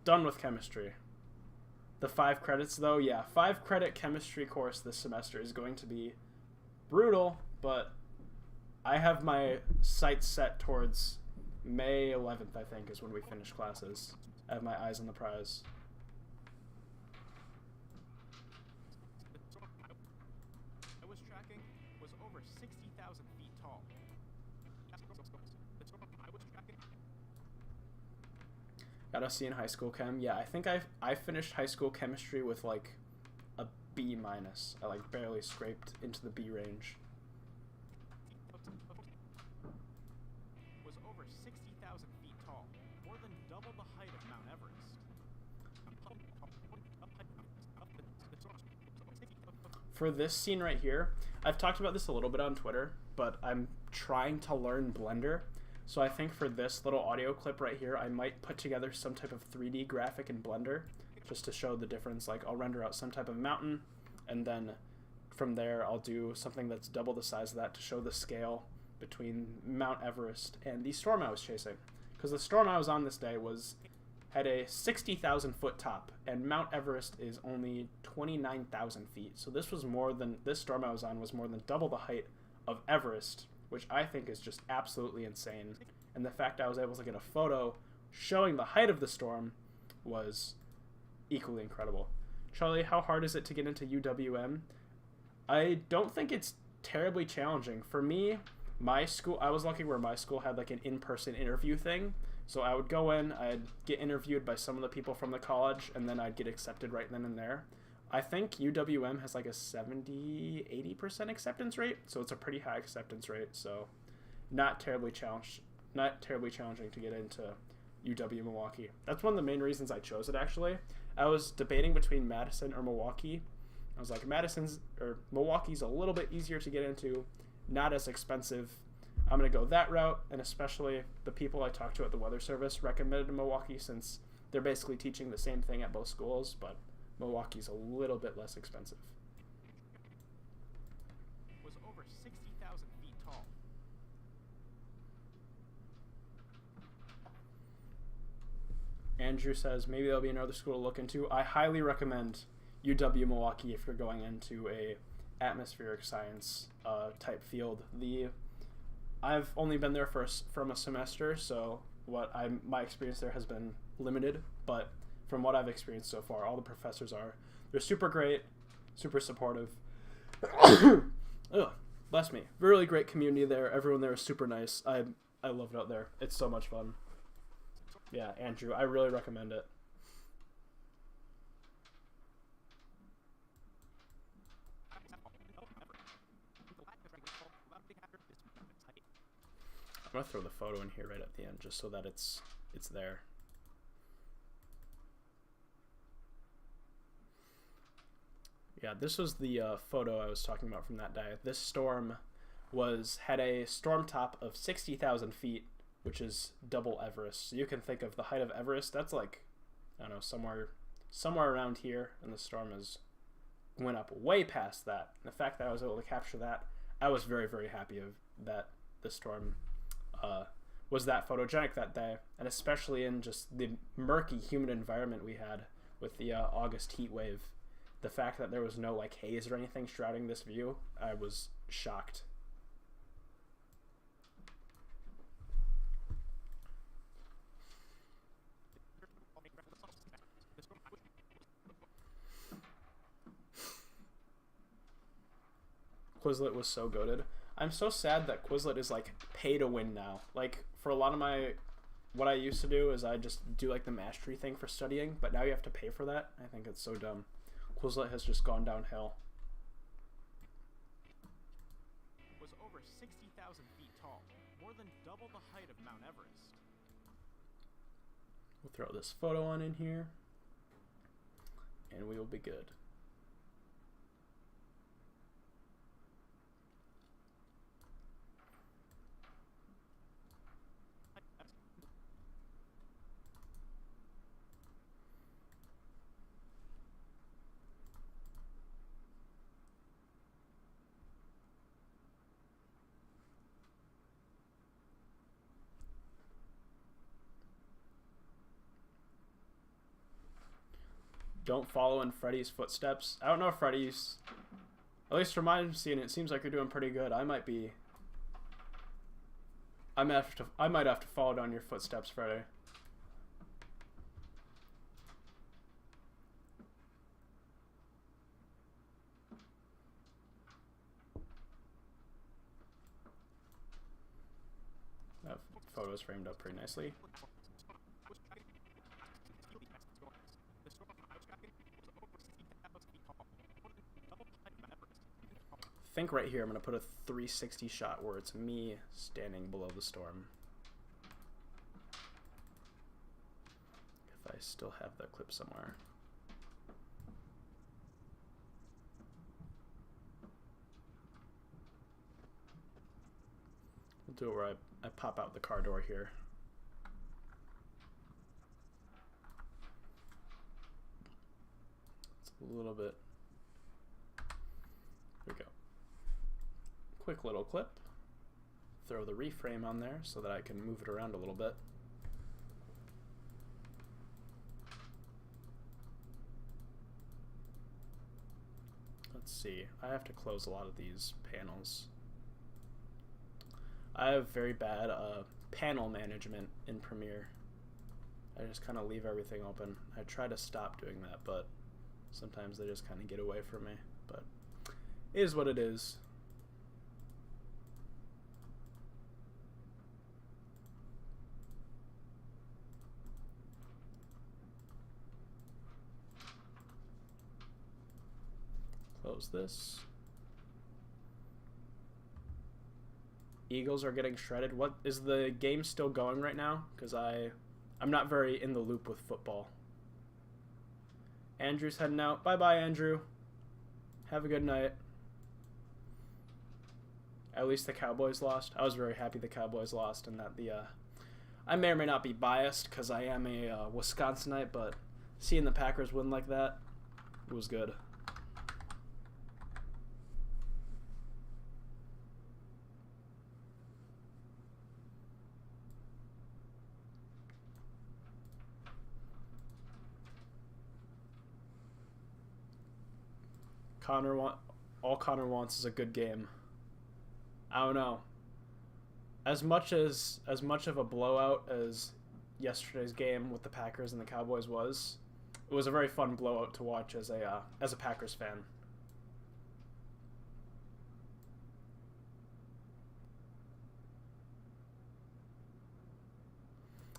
done with chemistry. The 5 credits though, yeah, 5 credit chemistry course this semester is going to be brutal, but I have my sights set towards May 11th, I think, is when we finish classes. I have my eyes on the prize. The storm I was tracking was over 60,000 feet tall. The storm I was tracking. Got a C in high school chem. Yeah, I think I finished high school chemistry with like a B minus. I like barely scraped into the B range. Was over 60,000 feet tall, more than double the height of Mount Everest. For this scene right here, I've talked about this a little bit on Twitter, but I'm trying to learn Blender. So I think for this little audio clip right here, I might put together some type of 3D graphic in Blender just to show the difference. Like I'll render out some type of mountain, and then from there I'll do something that's double the size of that to show the scale between Mount Everest and the storm I was chasing. Because the storm I was on this day had a 60,000 foot top, and Mount Everest is only 29,000 feet. So this storm I was on was more than double the height of Everest, which I think is just absolutely insane. And the fact I was able to get a photo showing the height of the storm was equally incredible. Charlie, how hard is it to get into UWM? I don't think it's terribly challenging. For me, my school, I was lucky where my school had like an in-person interview thing. So I would go in, I'd get interviewed by some of the people from the college, and then I'd get accepted right then and there. I think UWM has like a 70-80% acceptance rate, so it's a pretty high acceptance rate. So not terribly challenging to get into UW Milwaukee. That's one of the main reasons I chose it, actually. I was debating between Madison or Milwaukee. I was like, Milwaukee's a little bit easier to get into, not as expensive. I'm going to go that route, and especially the people I talked to at the Weather Service recommended Milwaukee since they're basically teaching the same thing at both schools, but Milwaukee's a little bit less expensive. Was over 60,000 feet tall. Andrew says maybe there'll be another school to look into. I highly recommend UW Milwaukee if you're going into a atmospheric science type field. I've only been there from a semester, so my experience there has been limited, but from what I've experienced so far, all the professors they're super great, super supportive. Ugh, bless me. Really great community there. Everyone there is super nice. I love it out there. It's so much fun. Yeah, Andrew, I really recommend it. I'm gonna throw the photo in here right at the end just so that it's there. Yeah, this was the photo I was talking about from that day. This storm had a storm top of 60,000 feet, which is double Everest. So you can think of the height of Everest. That's like, I don't know, somewhere around here, and the storm went up way past that. And the fact that I was able to capture that, I was very, very happy that the storm was that photogenic that day, and especially in just the murky, humid environment we had with the August heat wave. The fact that there was no like haze or anything shrouding this view, I was shocked. Quizlet was so goated. I'm so sad that Quizlet is like pay to win now. Like for a lot of what I used to do is I just do like the mastery thing for studying, but now you have to pay for that. I think it's so dumb. Quizlet has just gone downhill. Was over 60,000 feet tall, more than double the height of Mount Everest. We'll throw this photo on in here, and we will be good. Don't follow in Freddy's footsteps. I don't know if Freddy's, at least from my seeing, it seems like you're doing pretty good. I might have to follow down your footsteps, Freddy. That photo's framed up pretty nicely. I think right here I'm going to put a 360 shot where it's me standing below the storm. If I still have that clip somewhere. We'll do it where I pop out the car door here. It's a little bit. There we go. Quick little clip. Throw the reframe on there so that I can move it around a little bit. Let's see. I have to close a lot of these panels. I have very bad panel management in Premiere. I just kind of leave everything open. I try to stop doing that, but sometimes they just kind of get away from me. But it is what it is. Close this. Eagles are getting shredded. What is the game still going right now? Because I'm not very in the loop with football. Andrew's heading out. Bye-bye, Andrew. Have a good night. At least the Cowboys lost. I was very happy the Cowboys lost and that I may or may not be biased because I am a Wisconsinite, but seeing the Packers win like that, it was good. All Connor wants is a good game. I don't know. As much of a blowout as yesterday's game with the Packers and the Cowboys was, it was a very fun blowout to watch as a Packers fan.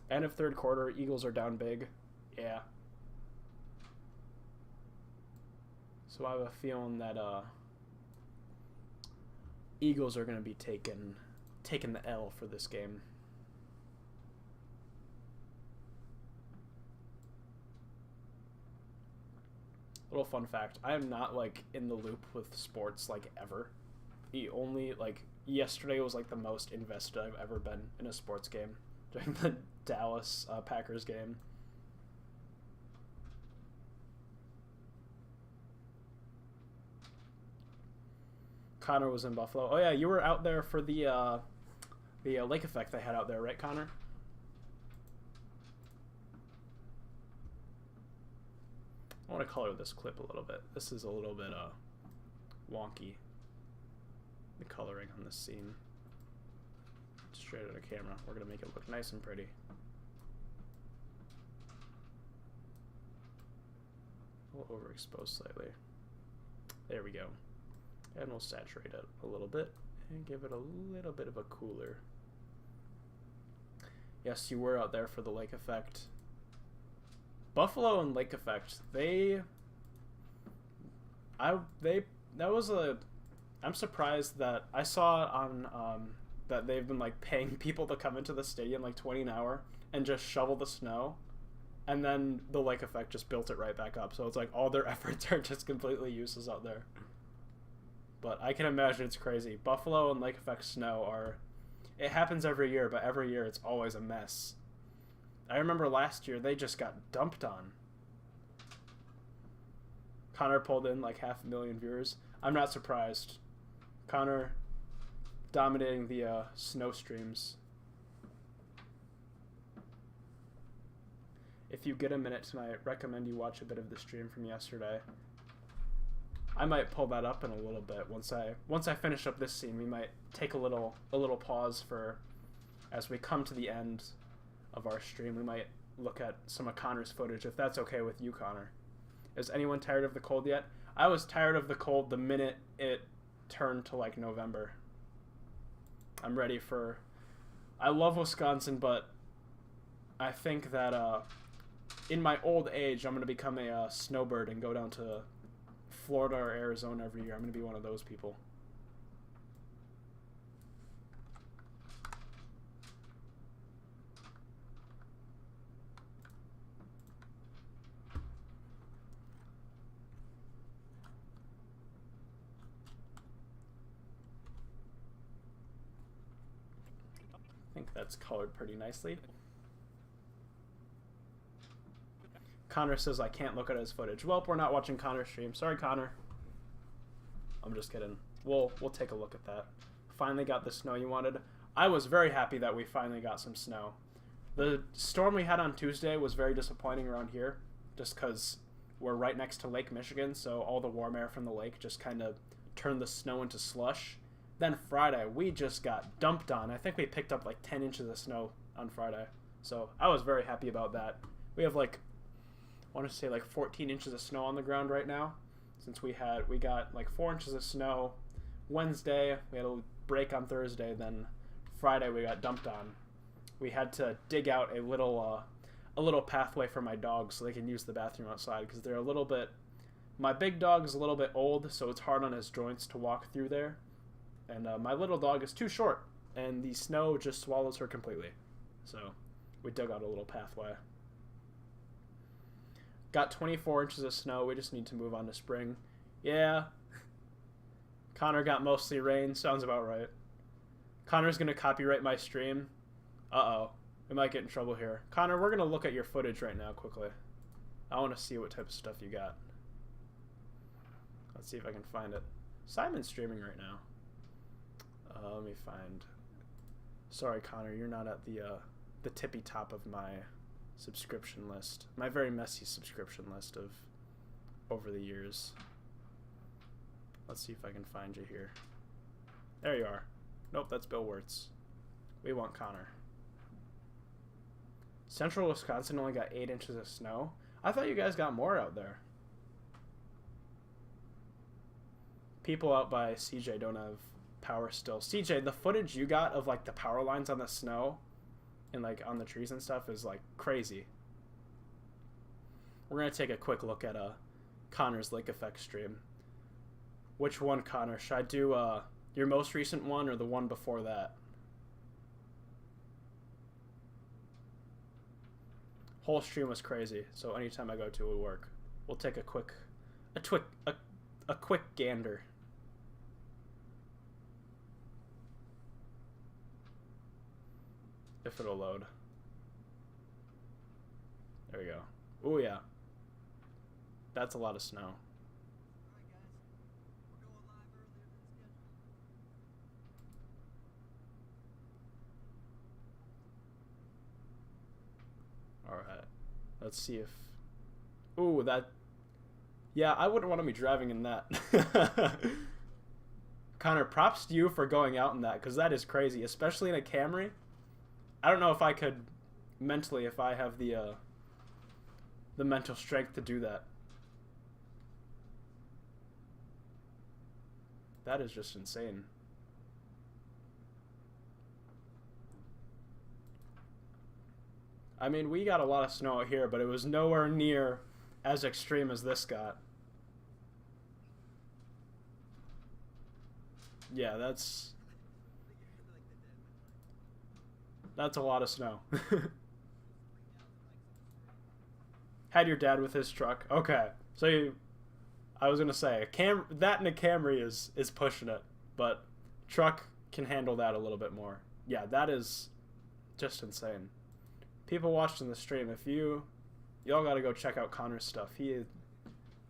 End of third quarter, Eagles are down big. Yeah. So I have a feeling that Eagles are going to be taking the L for this game. Little fun fact, I am not like in the loop with sports like ever. Yesterday was like the most invested I've ever been in a sports game during the Dallas Packers game. Connor was in Buffalo. Oh yeah, you were out there for the lake effect they had out there, right, Connor? I want to color this clip a little bit. This is a little bit wonky. The coloring on this scene. Straight at a camera. We're gonna make it look nice and pretty. A little overexposed slightly. There we go. And we'll saturate it a little bit and give it a little bit of a cooler. Yes, you were out there for the lake effect. Buffalo and lake effect, I'm surprised that I saw on that they've been like paying people to come into the stadium like $20 an hour and just shovel the snow, and then the lake effect just built it right back up. So it's like all their efforts are just completely useless out there. But I can imagine it's crazy. Buffalo and lake effect snow it happens every year, but every year it's always a mess. I remember last year they just got dumped on. Connor pulled in like 500,000 viewers. I'm not surprised. Connor dominating the snow streams. If you get a minute tonight, recommend you watch a bit of the stream from yesterday. I might pull that up in a little bit. Once I finish up this scene, we might take a little pause for, as we come to the end of our stream, we might look at some of Connor's footage, if that's okay with you, Connor. Is anyone tired of the cold yet? I was tired of the cold the minute it turned to like November. I'm ready for... I love Wisconsin, but I think that in my old age, I'm going to become a snowbird and go down to Florida or Arizona every year. I'm going to be one of those people. I think that's colored pretty nicely. Connor says I can't look at his footage. Well, we're not watching Connor's stream. Sorry, Connor. I'm just kidding. We'll take a look at that. Finally got the snow you wanted. I was very happy that we finally got some snow. The storm we had on Tuesday was very disappointing around here, just because we're right next to Lake Michigan, so all the warm air from the lake just kind of turned the snow into slush. Then Friday, we just got dumped on. I think we picked up like 10 inches of snow on Friday. So I was very happy about that. We have like, I want to say like 14 inches of snow on the ground right now. Since we got like 4 inches of snow Wednesday. We had a break on Thursday. Then Friday we got dumped on. We had to dig out a little pathway for my dogs so they can use the bathroom outside because they're a little bit, my big dog is a little bit old, so it's hard on his joints to walk through there. And my little dog is too short, and the snow just swallows her completely. So we dug out a little pathway. Got 24 inches of snow. We just need to move on to spring. Yeah. Connor got mostly rain. Sounds about right. Connor's going to copyright my stream. Uh-oh. We might get in trouble here. Connor, we're going to look at your footage right now quickly. I want to see what type of stuff you got. Let's see if I can find it. Simon's streaming right now. Let me find... Sorry, Connor, you're not at the tippy top of my subscription list. My very messy subscription list of over the years. Let's see if I can find you here. There you are. Nope, that's Bill Wirtz. We want Connor. Central Wisconsin only got 8 inches of snow. I thought you guys got more out there. People out by CJ don't have power still. CJ, the footage you got of like the power lines on the snow and like on the trees and stuff is like crazy. We're gonna take a quick look at Connor's lake effect stream. Which one, Connor? Should I do your most recent one or the one before that? Whole stream was crazy, so anytime I go to it would work. We'll take a quick gander. If it'll load. There we go. Oh yeah. That's a lot of snow. Alright. Let's see if... Ooh, that... Yeah, I wouldn't want to be driving in that. Connor, props to you for going out in that, because that is crazy, especially in a Camry. I don't know if I could mentally, if I have the mental strength to do that. That is just insane. I mean, we got a lot of snow out here, but it was nowhere near as extreme as this got. Yeah, that's a lot of snow. Had your dad with his truck. Okay. So I was going to say, that and a Camry is pushing it, but truck can handle that a little bit more. Yeah, that is just insane. People watching the stream, if y'all got to go check out Connor's stuff.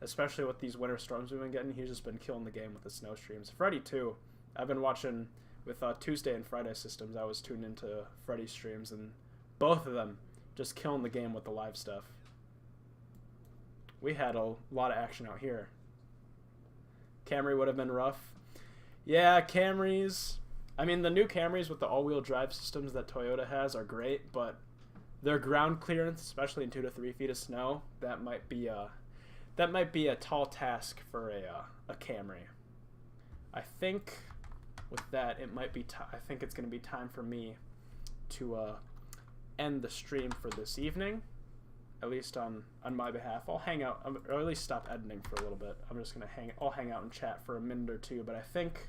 Especially with these winter storms we've been getting, he's just been killing the game with the snow streams. Freddy too. I've been watching with Tuesday and Friday systems. I was tuned into Freddy's streams, and both of them just killing the game with the live stuff. We had a lot of action out here. Camry would have been rough. Yeah, Camrys. I mean, the new Camrys with the all-wheel drive systems that Toyota has are great, but their ground clearance, especially in 2 to 3 feet of snow, that might be a tall task for a Camry. I think with that, it might be. I think it's going to be time for me to end the stream for this evening. At least on my behalf. I'll hang out, or at least stop editing for a little bit. I'm just gonna I'll hang out and chat for a minute or two. But I think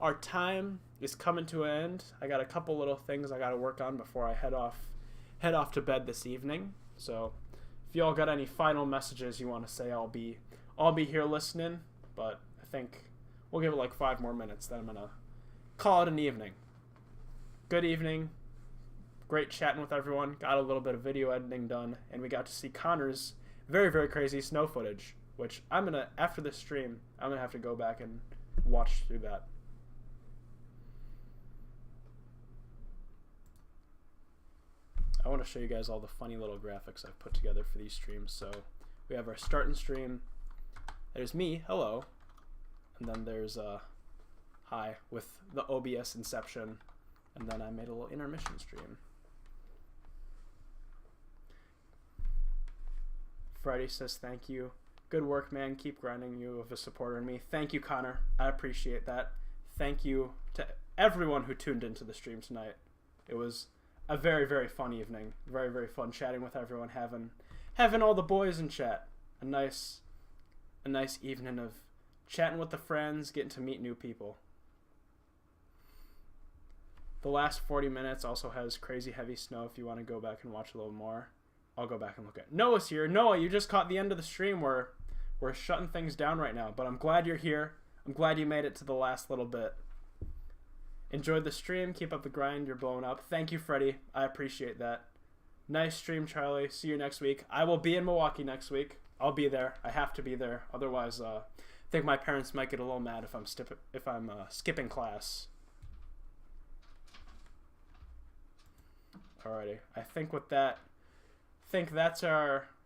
our time is coming to an end. I got a couple little things I got to work on before I head off to bed this evening. So if y'all got any final messages you want to say, I'll be here listening. But I think we'll give it like 5 more minutes. Then I'm gonna call it an evening. Good evening. Great chatting with everyone. Got a little bit of video editing done, and we got to see Connor's very, very crazy snow footage, which after this stream, I'm gonna have to go back and watch through that. I want to show you guys all the funny little graphics I've put together for these streams. So we have our starting stream. There's me, hello, and then there's hi with the OBS Inception, and then I made a little intermission stream. Friday says thank you. Good work, man. Keep grinding. You have a supporter in me. Thank you, Connor. I appreciate that. Thank you to everyone who tuned into the stream tonight. It was a very, very fun evening. Very, very fun chatting with everyone, having all the boys in chat. A nice evening of chatting with the friends, getting to meet new people. The last 40 minutes also has crazy heavy snow if you want to go back and watch a little more. I'll go back and look at it. Noah's here. Noah, you just caught the end of the stream. We're shutting things down right now, but I'm glad you're here. I'm glad you made it to the last little bit. Enjoyed the stream. Keep up the grind. You're blowing up. Thank you, Freddie. I appreciate that. Nice stream, Charlie. See you next week. I will be in Milwaukee next week. I'll be there. I have to be there. Otherwise, I think my parents might get a little mad if I'm skipping class. Alrighty. I think with that,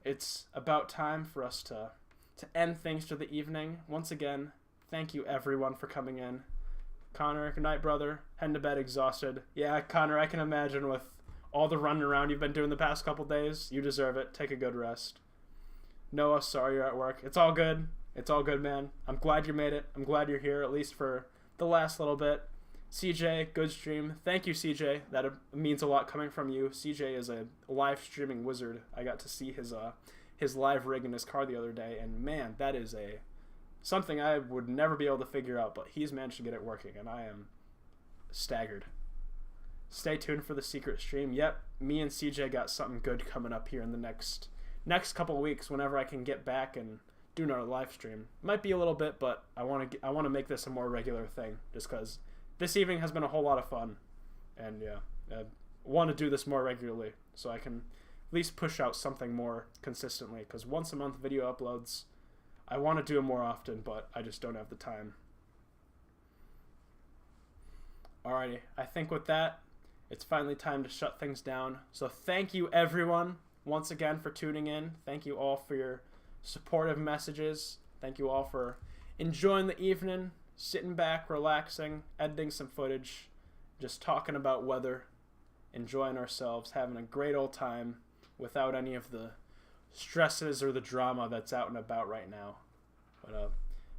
it's about time for us to end things for the evening. Once again, thank you everyone for coming in. Connor, good night, brother. Heading to bed exhausted. Yeah, Connor, I can imagine with all the running around you've been doing the past couple days. You deserve it. Take a good rest. Noah, sorry you're at work. It's all good. It's all good, man. I'm glad you made it. I'm glad you're here, at least for the last little bit. CJ, good stream. Thank you, CJ. That means a lot coming from you. CJ is a live streaming wizard. I got to see his live rig in his car the other day, and man, that is something I would never be able to figure out, but he's managed to get it working, and I am staggered. Stay tuned for the secret stream. Yep, me and CJ got something good coming up here in the next couple of weeks whenever I can get back and do another live stream. Might be a little bit, but I want to make this a more regular thing, just because this evening has been a whole lot of fun, and yeah, I want to do this more regularly so I can at least push out something more consistently, because once a month video uploads, I want to do it more often, but I just don't have the time. Alrighty, I think with that, it's finally time to shut things down. So thank you everyone once again for tuning in. Thank you all for your supportive messages. Thank you all for enjoying the evening, sitting back, relaxing, editing some footage, just talking about weather, enjoying ourselves, having a great old time without any of the stresses or the drama that's out and about right now. But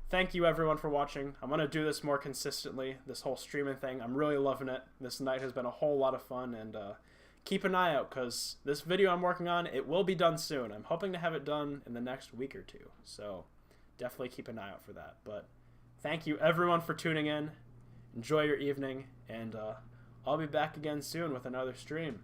thank you everyone for watching. I'm going to do this more consistently, this whole streaming thing. I'm really loving it. This night has been a whole lot of fun, and keep an eye out because this video I'm working on, it will be done soon. I'm hoping to have it done in the next week or two, so definitely keep an eye out for that. But thank you everyone for tuning in. Enjoy your evening, and I'll be back again soon with another stream.